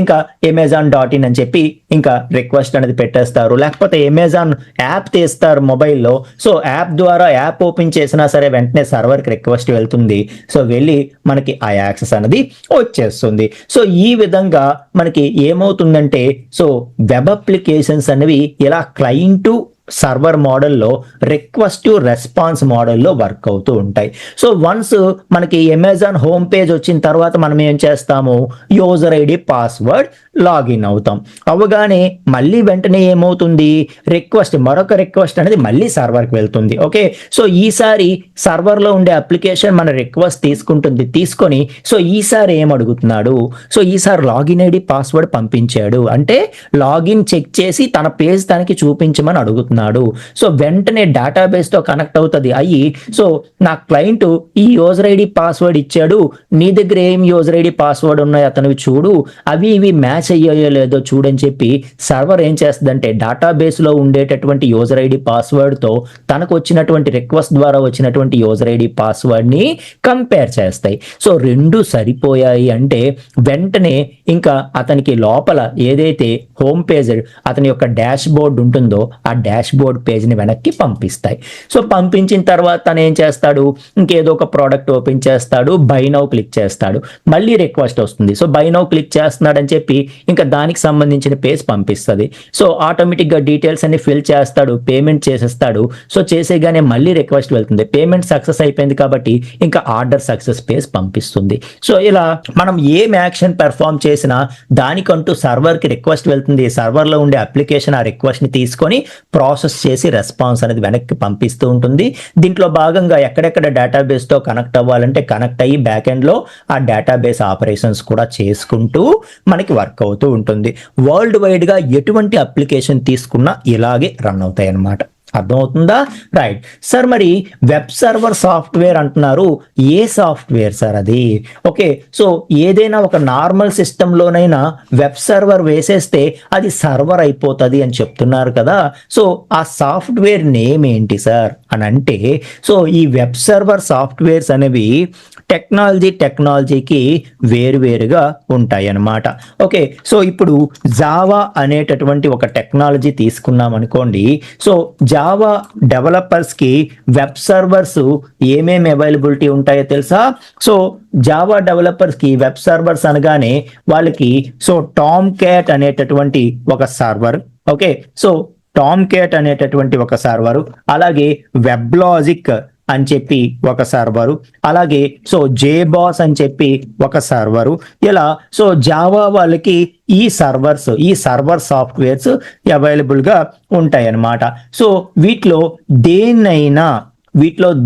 ఇంకా amazon.in అని చెప్పి ఇంకా రిక్వెస్ట్ అనేది పెట్టేస్తారు. లేకపోతే అమెజాన్ యాప్ తీస్తారు మొబైల్లో. సో యాప్ ద్వారా యాప్ ఓపెన్ చేసినా సరే వెంటనే సర్వర్కి రిక్వెస్ట్ వెళ్తుంది. సో వెళ్ళి మనకి ఆ యాక్సెస్ అనేది వచ్చేస్తుంది. సో ఈ విధంగా మనకి ఏమవుతుందంటే సో వెబ్ అప్లికేషన్స్ అనేవి ఇలా క్లయింట్ సర్వర్ మోడల్లో రిక్వెస్ట్ టు రెస్పాన్స్ మోడల్లో వర్క్ అవుతూ ఉంటాయి. సో వన్స్ మనకి అమెజాన్ హోమ్ పేజ్ వచ్చిన తర్వాత మనం ఏం చేస్తాము? యూజర్ ఐడి పాస్వర్డ్ లాగిన్ అవుతాం. అవగానే మళ్ళీ వెంటనే ఏమవుతుంది? మరొక రిక్వెస్ట్ అనేది మళ్ళీ సర్వర్కి వెళ్తుంది. ఓకే, సో ఈసారి సర్వర్లో ఉండే అప్లికేషన్ మన రిక్వెస్ట్ తీసుకొని సో ఈసారి ఏం అడుగుతున్నాడు? సో ఈసారి లాగిన్ ఐడి పాస్వర్డ్ పంపించాడు అంటే లాగిన్ చెక్ చేసి తన పేజ్ తనకి చూపించమని అడుగుతున్నాడు. సో వెంటనే డేటాబేస్ తో కనెక్ట్ అవుతుంది అయ్యి సో నా క్లయింట్ ఈ యూజర్ ఐడి పాస్వర్డ్ ఇచ్చాడు, నీ దగ్గర ఏం యూజర్ ఐడి పాస్వర్డ్ ఉన్నాయో అతనివి చూడు, అవి ఇవి మ్యాచ్ అయ్యాయో లేదో చూడని చెప్పి సర్వర్ ఏం చేస్తుందంటే డేటాబేస్ లో ఉండేటటువంటి యూజర్ ఐడి పాస్వర్డ్ తో తనకు వచ్చినటువంటి రిక్వెస్ట్ ద్వారా వచ్చినటువంటి యూజర్ ఐడి పాస్వర్డ్ ని కంపేర్ చేస్తాయి. సో రెండు సరిపోయాయి అంటే వెంటనే ఇంకా అతనికి లోపల ఏదైతే హోమ్ పేజ్ అతని యొక్క డాష్ బోర్డ్ ఉంటుందో ఆ డాష్ బోర్డ్ పేజ్ని వెనక్కి పంపిస్తాయి. సో పంపించిన తర్వాత తను ఏం చేస్తాడు? ఇంకేదో ఒక ప్రోడక్ట్ ఓపెన్ చేస్తాడు, బై నౌ క్లిక్ చేస్తాడు, మళ్ళీ రిక్వెస్ట్ వస్తుంది. సో బై నౌ క్లిక్ చేస్తున్నాడని చెప్పి ఇంకా దానికి సంబంధించిన పేజ్ పంపిస్తుంది. సో ఆటోమేటిక్గా డీటెయిల్స్ అన్ని ఫిల్ చేస్తాడు, పేమెంట్ చేసేస్తాడు. సో చేసేగానే మళ్ళీ రిక్వెస్ట్ వెళ్తుంది, పేమెంట్ సక్సెస్ అయిపోయింది కాబట్టి ఇంకా ఆర్డర్ సక్సెస్ పేజ్ పంపిస్తుంది. సో ఇలా మనం ఏం యాక్షన్ పెర్ఫామ్ చేసినా దానికంటూ సర్వర్కి రిక్వెస్ట్ వెళ్తుంది. సర్వర్లో ఉండే అప్లికేషన్ ఆ రిక్వెస్ట్ని తీసుకొని ప్రాసెస్ చేసి రెస్పాన్స్ అనేది వెనక్కి పంపిస్తూ ఉంటుంది. దీంట్లో భాగంగా ఎక్కడెక్కడ డేటాబేస్తో కనెక్ట్ అవ్వాలంటే కనెక్ట్ అయ్యి బ్యాక్ ఎండ్లో ఆ డేటాబేస్ ఆపరేషన్స్ కూడా చేసుకుంటూ మనకి వర్క్ అవుతూ ఉంటుంది. వరల్డ్ వైడ్గా ఎటువంటి అప్లికేషన్ తీసుకున్నా ఇలాగే రన్ అవుతాయి అన్నమాట. అర్థమవుతుందా? రైట్ సార్, మరి వెబ్ సర్వర్ సాఫ్ట్వేర్ అంటున్నారు, ఏ సాఫ్ట్వేర్ సార్ అది? ఓకే, సో ఏదైనా ఒక నార్మల్ సిస్టంలోనైనా వెబ్ సర్వర్ వేసేస్తే అది సర్వర్ అయిపోతుంది అని చెప్తున్నారు కదా. సో ఆ సాఫ్ట్వేర్ నేమ్ ఏంటి సార్ అని అంటే సో ఈ వెబ్ సర్వర్ సాఫ్ట్వేర్స్ అనేవి టెక్నాలజీకి వేరువేరుగా ఉంటాయి అన్నమాట. ఓకే, సో ఇప్పుడు జావా అనేటటువంటి ఒక టెక్నాలజీ తీసుకున్నాం అనుకోండి. సో జావా డెవలపర్స్కి వెబ్ సర్వర్స్ ఏమేమి అవైలబిలిటీ ఉంటాయో తెలుసా? సో జావా డెవలపర్స్కి వెబ్ సర్వర్స్ అనగానే వాళ్ళకి సో టామ్ క్యాట్ అనేటటువంటి ఒక server, okay, so Tom cat అనేటటువంటి ఒక సర్వరు, అలాగే వెబ్ లాజిక్ అని చెప్పి ఒక సర్వరు, అలాగే సో జేబాస్ అని చెప్పి ఒక సర్వరు. ఇలా సో జావా వాళ్ళకి ఈ సర్వర్ సాఫ్ట్వేర్స్ అవైలబుల్గా ఉంటాయి అన్నమాట. సో వీటిలో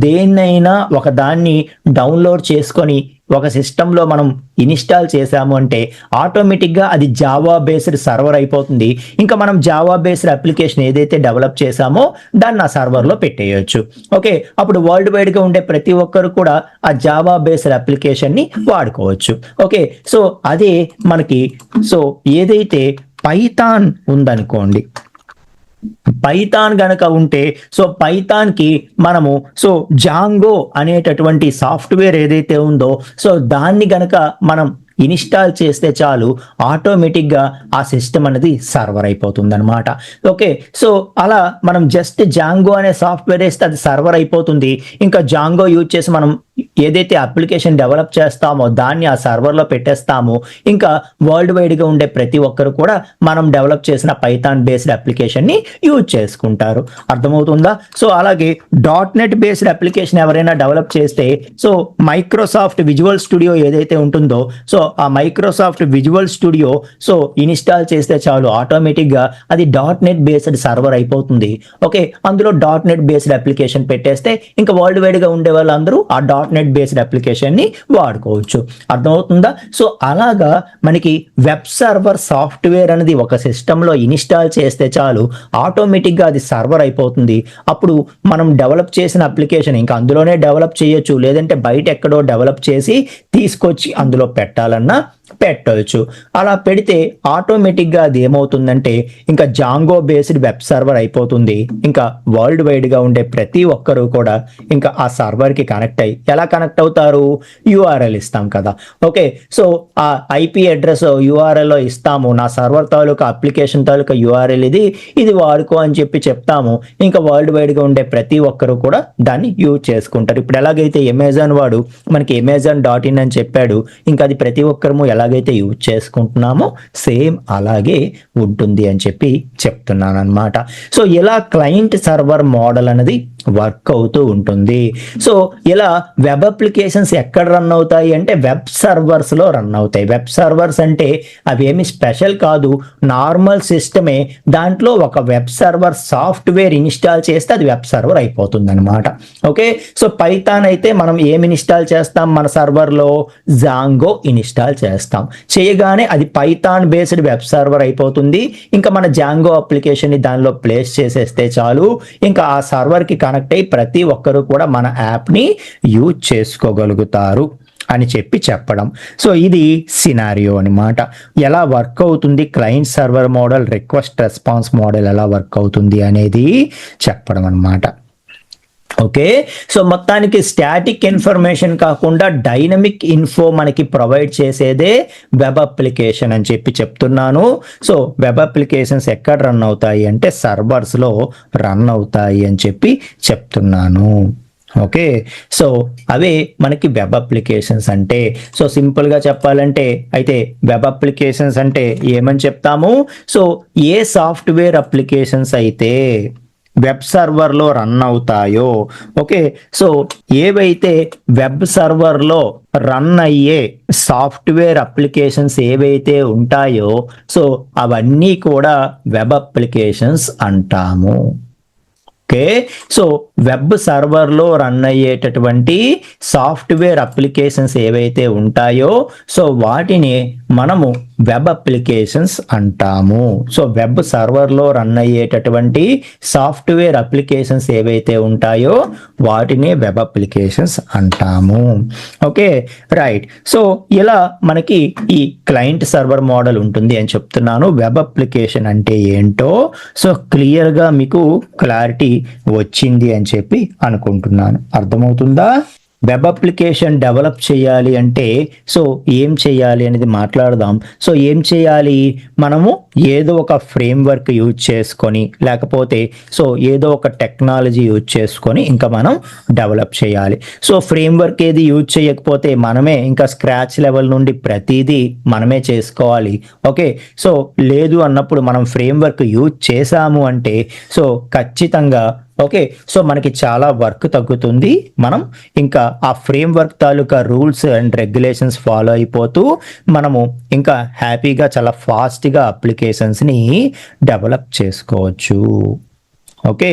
దేన్నైనా ఒక దాన్ని డౌన్లోడ్ చేసుకొని ఒక సిస్టంలో మనం ఇన్స్టాల్ చేసాము అంటే ఆటోమేటిక్గా అది జావా బేస్డ్ సర్వర్ అయిపోతుంది. ఇంకా మనం జావా బేస్డ్ అప్లికేషన్ ఏదైతే డెవలప్ చేసామో దాన్ని ఆ సర్వర్లో పెట్టేయచ్చు. ఓకే, అప్పుడు వరల్డ్ వైడ్గా ఉండే ప్రతి ఒక్కరు కూడా ఆ జావా బేస్డ్ అప్లికేషన్ని వాడుకోవచ్చు. ఓకే, సో అదే మనకి సో ఏదైతే పైథాన్ ఉందనుకోండి, పైథాన్ గనక ఉంటే సో పైథాన్కి మనము సో జాంగో అనేటటువంటి సాఫ్ట్వేర్ ఏదైతే ఉందో సో దాన్ని గనక మనం ఇన్స్టాల్ చేస్తే చాలు ఆటోమేటిక్గా ఆ సిస్టమ్ అనేది సర్వర్ అయిపోతుంది అనమాట. ఓకే, సో అలా మనం జస్ట్ జాంగో అనే సాఫ్ట్వేర్ వేస్తే అది సర్వర్ అయిపోతుంది. ఇంకా జాంగో యూజ్ చేసి మనం ఏదైతే అప్లికేషన్ డెవలప్ చేస్తామో దాన్ని ఆ సర్వర్లో పెట్టేస్తాము. ఇంకా వరల్డ్ వైడ్గా ఉండే ప్రతి ఒక్కరు కూడా మనం డెవలప్ చేసిన పైథాన్ బేస్డ్ అప్లికేషన్ని యూజ్ చేసుకుంటారు. అర్థమవుతుందా? సో అలాగే .NET బేస్డ్ అప్లికేషన్ ఎవరైనా డెవలప్ చేస్తే సో మైక్రోసాఫ్ట్ విజువల్ స్టూడియో ఏదైతే ఉంటుందో సో ఆ Microsoft visual studio so install చేస్తే చాలు ఆటోమేటిక్గా అది .NET బేస్డ్ సర్వర్ అయిపోతుంది. ఓకే, అందులో .NET బేస్డ్ అప్లికేషన్ పెట్టేస్తే ఇంకా వరల్డ్ వైడ్గా ఉండే వాళ్ళందరూ ఆ .NET బేస్డ్ అప్లికేషన్ని వాడుకోవచ్చు. అర్థమవుతుందా? సో అలాగా మనకి వెబ్ సర్వర్ సాఫ్ట్వేర్ అనేది ఒక సిస్టంలో ఇన్స్టాల్ చేస్తే చాలు ఆటోమేటిక్గా అది సర్వర్ అయిపోతుంది. అప్పుడు మనం డెవలప్ చేసిన అప్లికేషన్ ఇంకా అందులోనే డెవలప్ చేయొచ్చు, లేదంటే బయట ఎక్కడో డెవలప్ చేసి తీసుకొచ్చి అందులో పెట్టాలన్నా పెట్టవచ్చు. అలా పెడితే ఆటోమేటిక్గా అది ఏమవుతుందంటే ఇంకా జాంగో బేస్డ్ వెబ్ సర్వర్ అయిపోతుంది. ఇంకా వరల్డ్ వైడ్గా ఉండే ప్రతి ఒక్కరూ కూడా ఇంకా ఆ సర్వర్కి కనెక్ట్ అయ్యి ఎలా కనెక్ట్ అవుతారు? URL ఇస్తాం కదా. ఓకే, సో ఆ IP అడ్రస్ URL ఇస్తాము, నా సర్వర్ తాలూకా అప్లికేషన్ తాలూకా URL ఇది వాడుకో అని చెప్పి చెప్తాము. ఇంకా వరల్డ్ వైడ్గా ఉండే ప్రతి ఒక్కరూ కూడా దాన్ని యూజ్ చేసుకుంటారు. ఇప్పుడు ఎలాగైతే అమెజాన్ వాడు మనకి amazon.in అని చెప్పాడు, ఇంకా అది ప్రతి ఒక్కరము ఎలాగైతే యూజ్ చేసుకుంటున్నామో సేమ్ అలాగే ఉంటుంది అని చెప్పి చెప్తున్నాను అనమాట. సో ఇలా క్లయింట్ సర్వర్ మోడల్ అనేది వర్క్ అవుతూ ఉంటుంది. సో ఇలా వెబ్ అప్లికేషన్స్ ఎక్కడ రన్ అవుతాయి అంటే వెబ్ సర్వర్స్లో రన్ అవుతాయి. వెబ్ సర్వర్స్ అంటే అవి ఏమి స్పెషల్ కాదు, నార్మల్ సిస్టమే. దాంట్లో ఒక వెబ్ సర్వర్ సాఫ్ట్వేర్ ఇన్స్టాల్ చేస్తే అది వెబ్ సర్వర్ అయిపోతుంది అనమాట. ఓకే, సో పైథాన్ అయితే మనం ఏమి ఇన్స్టాల్ చేస్తాం మన సర్వర్లో? జాంగో ఇన్స్టాల్ చేస్తాం. చేయగానే అది పైథాన్ బేస్డ్ వెబ్ సర్వర్ అయిపోతుంది. ఇంకా మన జాంగో అప్లికేషన్ ని దానిలో ప్లేస్ చేసేస్తే చాలు, ఇంకా ఆ సర్వర్ కి కనెక్ట్ అయ్యి ప్రతి ఒక్కరు కూడా మన యాప్ ని యూజ్ చేసుకోగలుగుతారు అని చెప్పడం. సో ఇది సినారియో అనమాట. ఎలా వర్క్ అవుతుంది client server model, request response model ఎలా వర్క్ అవుతుంది అనేది చెప్పడం అనమాట. ఓకే, సో మొత్తానికి స్టాటిక్ ఇన్ఫర్మేషన్ కాకుండా డైనమిక్ ఇన్ఫో మనకి ప్రొవైడ్ చేసేదే వెబ్ అప్లికేషన్ అని చెప్తున్నాను. సో వెబ్ అప్లికేషన్స్ ఎక్కడ రన్ అవుతాయి అంటే సర్వర్స్లో రన్ అవుతాయి అని చెప్తున్నాను. ఓకే, సో అవే మనకి వెబ్ అప్లికేషన్స్ అంటే. సో సింపుల్గా చెప్పాలంటే అయితే వెబ్ అప్లికేషన్స్ అంటే ఏమని చెప్తాము? సో ఏ సాఫ్ట్వేర్ అప్లికేషన్స్ అయితే వెబ్ సర్వర్లో రన్ అవుతాయో, ఓకే, సో ఏవైతే వెబ్ సర్వర్లో రన్ అయ్యే సాఫ్ట్వేర్ అప్లికేషన్స్ ఏవైతే ఉంటాయో సో అవన్నీ కూడా వెబ్ అప్లికేషన్స్ అంటాము. ఓకే, సో వెబ్ సర్వర్లో రన్ అయ్యేటటువంటి సాఫ్ట్వేర్ అప్లికేషన్స్ ఏవైతే ఉంటాయో సో వాటిని మనము వెబ్ అప్లికేషన్స్ అంటాము. సో వెబ్ సర్వర్లో రన్ అయ్యేటటువంటి సాఫ్ట్వేర్ అప్లికేషన్స్ ఏవైతే ఉంటాయో వాటిని వెబ్ అప్లికేషన్స్ అంటాము. Okay, right. సో ఇలా మనకి ఈ క్లయింట్ సర్వర్ మోడల్ ఉంటుంది అని చెప్తున్నాను. వెబ్ అప్లికేషన్ అంటే ఏంటో సో క్లియర్గా మీకు క్లారిటీ వచ్చింది అని అనుకుంటున్నాను. అర్థమవుతుందా? వెబ్ అప్లికేషన్ డెవలప్ చేయాలి అంటే సో ఏం చేయాలి అనేది మాట్లాడదాం. సో ఏం చేయాలి? మనము ఏదో ఒక ఫ్రేమ్వర్క్ యూజ్ చేసుకొని లేకపోతే సో ఏదో ఒక టెక్నాలజీ యూజ్ చేసుకొని ఇంకా మనం డెవలప్ చేయాలి. సో ఫ్రేమ్వర్క్ ఏది యూజ్ చేయకపోతే మనమే ఇంకా స్క్రాచ్ లెవెల్ నుండి ప్రతిదీ మనమే చేసుకోవాలి. ఓకే, సో లేదు అన్నప్పుడు మనం ఫ్రేమ్వర్క్ యూజ్ చేసాము అంటే సో ఖచ్చితంగా ఓకే, సో మనకి చాలా వర్క్ తగ్గుతుంది. మనం ఇంకా ఆ framework taluka rules and regulations follow అయిపోతూ మనము ఇంకా హ్యాపీగా చాలా ఫాస్ట్గా అప్లికేషన్స్ని డెవలప్ చేసుకోవచ్చు. Okay,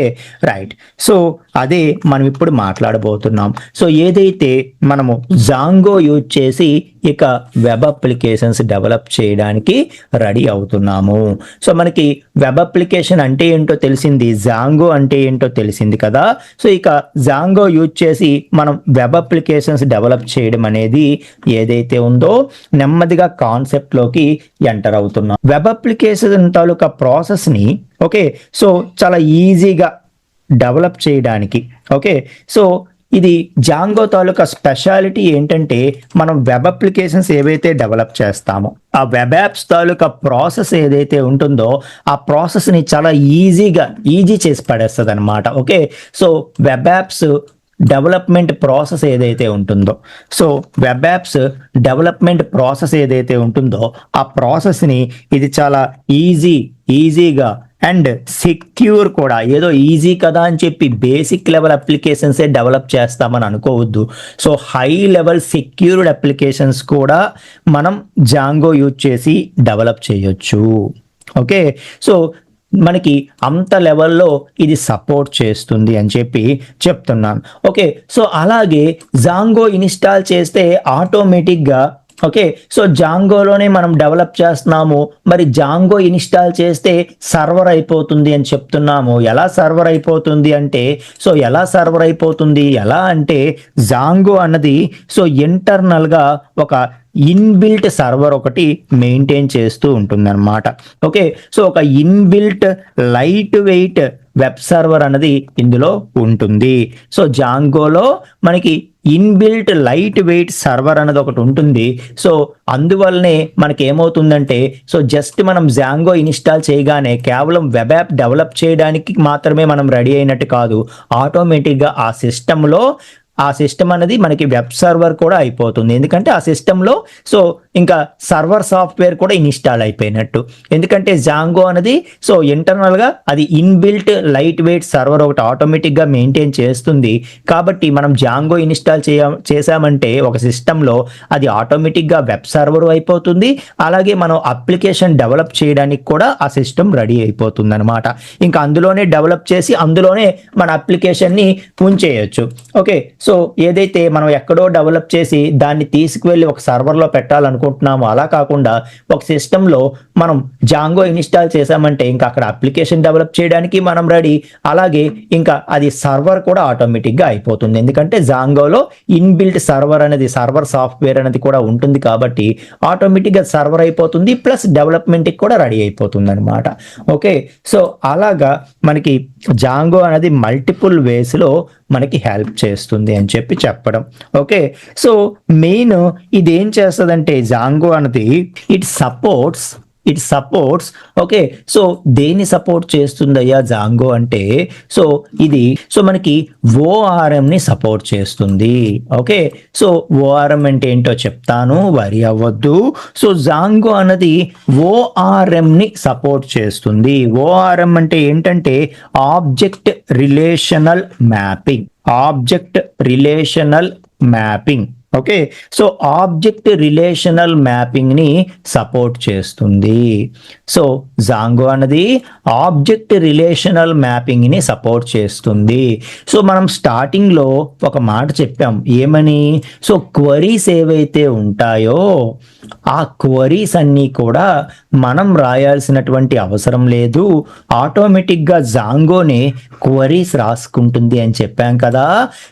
right. సో అదే మనం ఇప్పుడు మాట్లాడబోతున్నాం. సో ఏదైతే మనము జాంగో యూజ్ చేసి ఇక వెబ్ అప్లికేషన్స్ డెవలప్ చేయడానికి రెడీ అవుతున్నాము. సో మనకి వెబ్ అప్లికేషన్ అంటే ఏంటో తెలిసింది, జాంగో అంటే ఏంటో తెలిసింది కదా. సో ఇక జాంగో యూజ్ చేసి మనం వెబ్ అప్లికేషన్స్ డెవలప్ చేయడం అనేది ఏదైతే ఉందో నెమ్మదిగా కాన్సెప్ట్లోకి ఎంటర్ అవుతున్నాం. వెబ్ అప్లికేషన్ తాలూకా ప్రాసెస్ని ఓకే, సో చాలా ఈజీగా డెవలప్ చేయడానికి ఓకే, సో ఇది జాంగో తాలూకా స్పెషాలిటీ ఏంటంటే మనం వెబ్ అప్లికేషన్స్ ఏవైతే డెవలప్ చేస్తామో ఆ వెబ్ యాప్స్ తాలూకా ప్రాసెస్ ఏదైతే ఉంటుందో ఆ ప్రాసెస్ని చాలా ఈజీ చేసి పడేస్తుంది అనమాట. Okay, so web apps development process ఏదైతే ఉంటుందో so web apps development process ఏదైతే ఉంటుందో ఆ ప్రాసెస్ని ఇది చాలా ఈజీగా అండ్ సెక్యూర్ కూడా. ఏదో ఈజీ కదా అని చెప్పి బేసిక్ లెవెల్ అప్లికేషన్సే డెవలప్ చేస్తామని అనుకోవద్దు. So high level secured applications కూడా మనం జాంగో యూజ్ చేసి డెవలప్ చేయొచ్చు. ఓకే, సో మనకి అంత లెవెల్లో ఇది సపోర్ట్ చేస్తుంది అని చెప్పి చెప్తున్నాను. ఓకే, సో అలాగే జాంగో ఇన్స్టాల్ చేస్తే ఆటోమేటిక్గా, ఓకే, సో జాంగోలోనే మనం డెవలప్ చేస్తున్నాము, మరి జాంగో ఇన్స్టాల్ చేస్తే సర్వర్ అయిపోతుంది అని చెప్తున్నాము. ఎలా సర్వర్ అయిపోతుంది అంటే, సో ఎలా అంటే జాంగో అన్నది సో ఇంటర్నల్గా ఒక ఇన్బిల్ట్ సర్వర్ ఒకటి మెయింటైన్ చేస్తూ ఉంటుందన్నమాట. ఓకే, సో ఒక inbuilt light weight web server అనేది ఇందులో ఉంటుంది. సో జాంగోలో మనకి ఇన్బిల్ట్ లైట్ వెయిట్ సర్వర్ అనేది ఒకటి ఉంటుంది. సో అందువల్లనే మనకి ఏమవుతుందంటే, సో జస్ట్ మనం జాంగో ఇన్స్టాల్ చేయగానే కేవలం వెబ్ యాప్ డెవలప్ చేయడానికి మాత్రమే మనం రెడీ అయినట్టు కాదు, ఆటోమేటిక్గా ఆ సిస్టమ్ అనేది మనకి వెబ్ సర్వర్ కూడా అయిపోతుంది. ఎందుకంటే ఆ సిస్టంలో సో ఇంకా సర్వర్ సాఫ్ట్వేర్ కూడా ఇన్స్టాల్ అయిపోయినట్టు. ఎందుకంటే జాంగో అనేది సో ఇంటర్నల్గా అది ఇన్బిల్ట్ లైట్ వెయిట్ సర్వర్ ఒకటి ఆటోమేటిక్గా మెయింటైన్ చేస్తుంది. కాబట్టి మనం జాంగో ఇన్స్టాల్ చేసామంటే ఒక సిస్టంలో అది ఆటోమేటిక్గా వెబ్ సర్వర్ అయిపోతుంది. అలాగే మనం అప్లికేషన్ డెవలప్ చేయడానికి కూడా ఆ సిస్టమ్ రెడీ అయిపోతుంది అనమాట. ఇంకా అందులోనే డెవలప్ చేసి అందులోనే మన అప్లికేషన్ని ఉంచేయచ్చు. ఓకే, సో ఏదైతే మనం ఎక్కడో డెవలప్ చేసి దాన్ని తీసుకువెళ్ళి ఒక సర్వర్లో పెట్టాలనుకుంటున్నామో అలా కాకుండా ఒక సిస్టంలో మనం జాంగో ఇన్స్టాల్ చేసామంటే ఇంకా అక్కడ అప్లికేషన్ డెవలప్ చేయడానికి మనం రెడీ. అలాగే ఇంకా అది సర్వర్ కూడా ఆటోమేటిక్గా అయిపోతుంది. ఎందుకంటే జాంగోలో ఇన్బిల్ట్ సర్వర్ అనేది సర్వర్ సాఫ్ట్వేర్ అనేది కూడా ఉంటుంది కాబట్టి ఆటోమేటిక్గా సర్వర్ అయిపోతుంది, ప్లస్ డెవలప్మెంట్కి కూడా రెడీ అయిపోతుంది అనమాట. ఓకే, సో అలాగా మనకి జాంగో అనేది మల్టిపుల్ వేస్లో మనకి హెల్ప్ చేస్తుంది అని చెప్పి చెప్పడం. ఓకే, సో మెయిన్ ఇది ఏం చేస్తుందంటే జాంగో అనేది ఇట్ సపోర్ట్స్ ఓకే, సో దేన్ని సపోర్ట్ చేస్తుందయ్యా జాంగో అంటే, సో ఇది సో మనకి ORM ని సపోర్ట్ చేస్తుంది. ఓకే, సో ORM అంటే ఏంటో చెప్తాను, వరి అవ్వద్దు. సో జాంగో అన్నది ORM ని సపోర్ట్ చేస్తుంది. ORM అంటే ఏంటంటే object relational mapping. Okay, so object relational mapping ని సపోర్ట్ చేస్తుంది. సో జాంగో అన్నది ఆబ్జెక్ట్ రిలేషనల్ మ్యాపింగ్ ని సపోర్ట్ చేస్తుంది. సో మనం స్టార్టింగ్ లో ఒక మాట చెప్పాం, ఏమని, సో క్వరీస్ ఏవైతే ఉంటాయో ఆ క్వరీస్ అన్నీ కూడా మనం రాయాల్సినటువంటి అవసరం లేదు, ఆటోమేటిక్గా జాంగోనే క్వరీస్ రాసుకుంటుంది అని చెప్పాం కదా.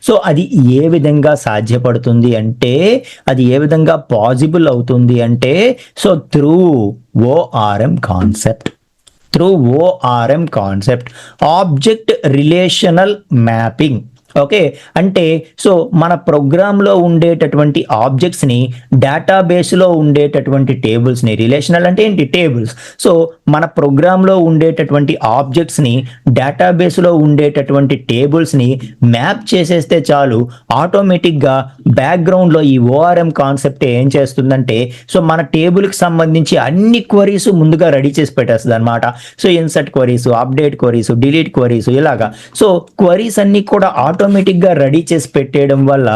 సో అది ఏ విధంగా సాధ్యపడుతుంది అంటే, అది ఏ విధంగా పాసిబుల్ అవుతుంది అంటే, so through ORM concept object relational mapping. Okay, అంటే సో మన ప్రోగ్రాంలో ఉండేటటువంటి ఆబ్జెక్ట్స్ని డేటాబేస్లో ఉండేటటువంటి టేబుల్స్ని, రిలేషనల్ అంటే ఏంటి, టేబుల్స్. సో మన ప్రోగ్రాంలో ఉండేటటువంటి ఆబ్జెక్ట్స్ని డేటాబేస్లో ఉండేటటువంటి టేబుల్స్ని మ్యాప్ చేసేస్తే చాలు, ఆటోమేటిక్గా బ్యాక్గ్రౌండ్లో ఈ ORM కాన్సెప్ట్ ఏం చేస్తుందంటే, సో మన టేబుల్కి సంబంధించి అన్ని క్వరీస్ ముందుగా రెడీ చేసి పెట్టేస్తుంది అనమాట. So insert queries, update queries, delete queries, ఇలాగా. సో క్వరీస్ అన్ని కూడా ఆటోమేటిక్గా రెడీ చేసి పెట్టేయడం వల్ల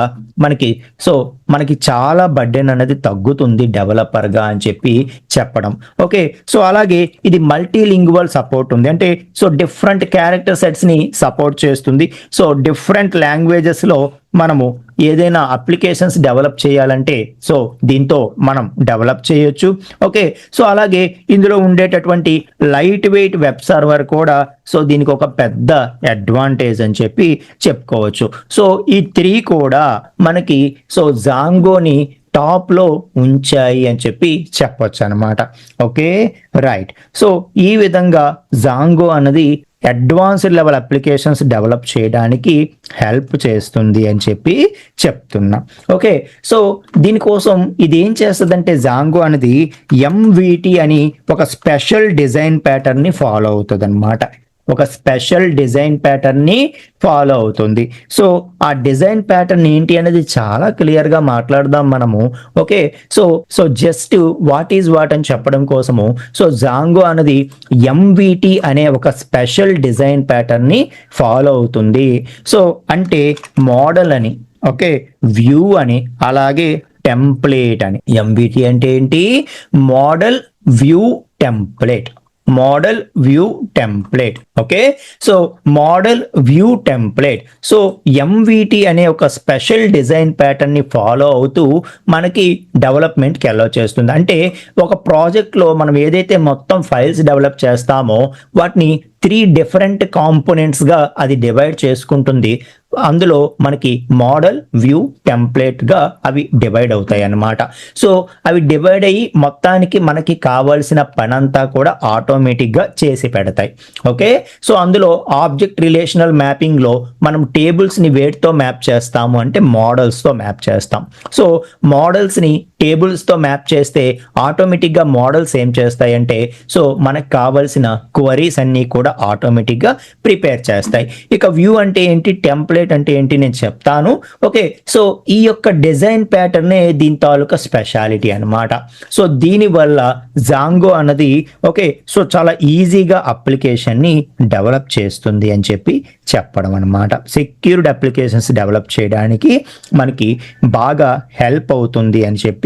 మనకి చాలా బర్డెన్ అనేది తగ్గుతుంది డెవలపర్గా అని చెప్పి చెప్పడం. ఓకే, సో అలాగే ఇది మల్టీలింగ్వల్ సపోర్ట్ ఉంది, అంటే సో డిఫరెంట్ క్యారెక్టర్ సెట్స్ని సపోర్ట్ చేస్తుంది. సో డిఫరెంట్ లాంగ్వేజెస్లో మనము ఏదైనా అప్లికేషన్స్ డెవలప్ చేయాలంటే సో దీంతో మనం డెవలప్ చేయొచ్చు. ఓకే, సో అలాగే ఇందులో ఉండేటటువంటి లైట్ వెయిట్ వెబ్ సర్వర్ కూడా సో దీనికి ఒక పెద్ద అడ్వాంటేజ్ అని చెప్పి చెప్పుకోవచ్చు. సో ఈ 3 కూడా మనకి సో జాంగోని టాప్లో ఉంచాయి అని చెప్పి చెప్పొచ్చు అనమాట. Okay, right. సో ఈ విధంగా జాంగో అన్నది అడ్వాన్స్డ్ లెవెల్ అప్లికేషన్స్ డెవలప్ చేయడానికి హెల్ప్ చేస్తుంది అని చెప్పి చెప్తున్నా. ఓకే, సో దీనికోసం ఇది ఏం చేస్తుందంటే జాంగో అనేది MVT అని ఒక స్పెషల్ డిజైన్ ప్యాటర్న్ ని ఫాలో అవుతుంది అనమాట. ఒక స్పెషల్ డిజైన్ ప్యాటర్న్ ని ఫాలో అవుతుంది. సో ఆ డిజైన్ ప్యాటర్న్ ఏంటి అనేది చాలా క్లియర్ గా మాట్లాడదాం మనము. Okay, so just what is what అని చెప్పడం కోసము, సో జాంగో అనేది ఎంవిటి అనే ఒక స్పెషల్ డిజైన్ ప్యాటర్న్ ని ఫాలో అవుతుంది. సో అంటే మోడల్ అని, ఓకే, వ్యూ అని, అలాగే టెంప్లేట్ అని. ఎంవిటి అంటే ఏంటి? Model view template. Model view template. Okay, so model view template. So MVT అనే ఒక స్పెషల్ డిజైన్ ప్యాటర్న్ ని ఫాలో అవుతూ మనకి డెవలప్మెంట్కి అలౌ చేస్తుంది. అంటే ఒక ప్రాజెక్ట్లో మనం ఏదైతే మొత్తం ఫైల్స్ డెవలప్ చేస్తామో వాటిని 3 డిఫరెంట్ కాంపోనెంట్స్గా అది డివైడ్ చేసుకుంటుంది. అందులో మనకి మోడల్ వ్యూ టెంప్లేట్గా అవి డివైడ్ అవుతాయి అన్నమాట. సో అవి డివైడ్ అయ్యి మొత్తానికి మనకి కావాల్సిన పనంతా కూడా ఆటోమేటిక్గా చేసి పెడతాయి. ఓకే, సో అందులో ఆబ్జెక్ట్ రిలేషనల్ మ్యాపింగ్లో మనం టేబుల్స్ని వేటితో మ్యాప్ చేస్తాము అంటే మోడల్స్తో మ్యాప్ చేస్తాం. సో మోడల్స్ని టేబుల్స్తో మ్యాప్ చేస్తే ఆటోమేటిక్గా మోడల్స్ ఏం చేస్తాయంటే, సో మనకు కావాల్సిన క్వరీస్ అన్నీ కూడా ఆటోమేటిక్గా ప్రిపేర్ చేస్తాయి. ఇక వ్యూ అంటే ఏంటి, టెంప్లేట్ అంటే ఏంటి నేను చెప్తాను. ఓకే, సో ఈ యొక్క డిజైన్ ప్యాటర్నే దీని తాలూకా స్పెషాలిటీ అనమాట. సో దీనివల్ల జాంగో అన్నది ఓకే, సో చాలా ఈజీగా అప్లికేషన్ని డెవలప్ చేస్తుంది అని చెప్పి చెప్పడం అనమాట. సెక్యూర్డ్ అప్లికేషన్స్ డెవలప్ చేయడానికి మనకి బాగా హెల్ప్ అవుతుంది అని చెప్పి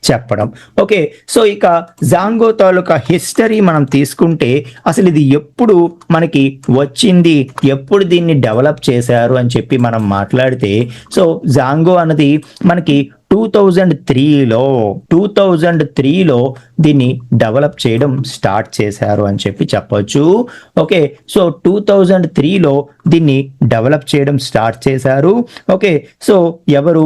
చెప్పడం. ఓకే, సో ఇక జాంగో తాలూకా హిస్టరీ మనం తీసుకుంటే అసలు ఇది ఎప్పుడు మనకి వచ్చింది, ఎప్పుడు దీన్ని డెవలప్ చేశారు అని చెప్పి మనం మాట్లాడితే, సో జాంగో అన్నది మనకి 2003లో దీన్ని డెవలప్ చేయడం స్టార్ట్ చేశారు అని చెప్పి చెప్పొచ్చు. ఓకే, సో 2003లో దీన్ని డెవలప్ చేయడం స్టార్ట్ చేశారు. ఓకే, సో ఎవరు?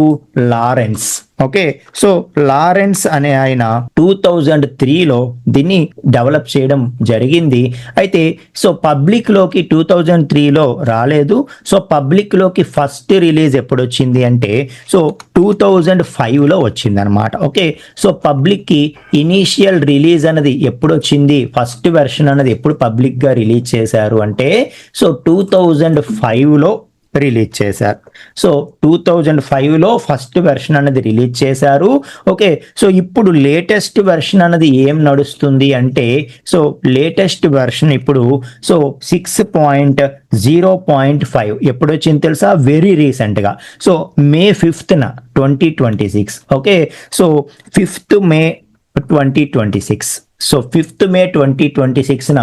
లారెన్స్. ఓకే, సో లారెన్స్ అనే ఆయన 2003లో దీన్ని డెవలప్ చేయడం జరిగింది. అయితే సో పబ్లిక్ లోకి 2003లో రాలేదు. సో పబ్లిక్ లోకి ఫస్ట్ రిలీజ్ ఎప్పుడు వచ్చింది అంటే సో 2005లో వచ్చింది అనమాట. ఓకే, సో పబ్లిక్ కి ఇనీషియల్ రిలీజ్ అనేది ఎప్పుడు వచ్చింది, ఫస్ట్ వెర్షన్ అనేది ఎప్పుడు పబ్లిక్ గా రిలీజ్ చేశారు అంటే సో 2005లో రిలీజ్ చేశారు. సో 2005లో ఫస్ట్ వెర్షన్ అనేది రిలీజ్ చేశారు. ఓకే, సో ఇప్పుడు లేటెస్ట్ వెర్షన్ అనేది ఏం నడుస్తుంది అంటే సో లేటెస్ట్ వెర్షన్ ఇప్పుడు సో 6.0.5 ఎప్పుడు వచ్చింది తెలుసా? వెరీ రీసెంట్గా, so May 5th 2026. Okay, so 5th May 2026. So 5th May 2026న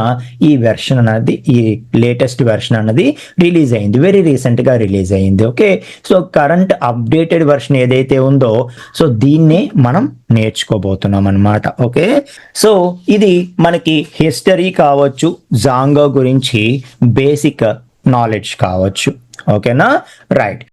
ఈ వెర్షన్ అనేది, ఈ లేటెస్ట్ వెర్షన్ అనేది రిలీజ్ అయింది. వెరీ రీసెంట్గా రిలీజ్ అయింది. Okay, so current updated version ఏదైతే ఉందో సో దీన్నే మనం నేర్చుకోబోతున్నాం అనమాట. ఓకే, సో ఇది మనకి హిస్టరీ కావచ్చు, జాంగో గురించి బేసిక్ నాలెడ్జ్ కావచ్చు. ఓకేనా? రైట్.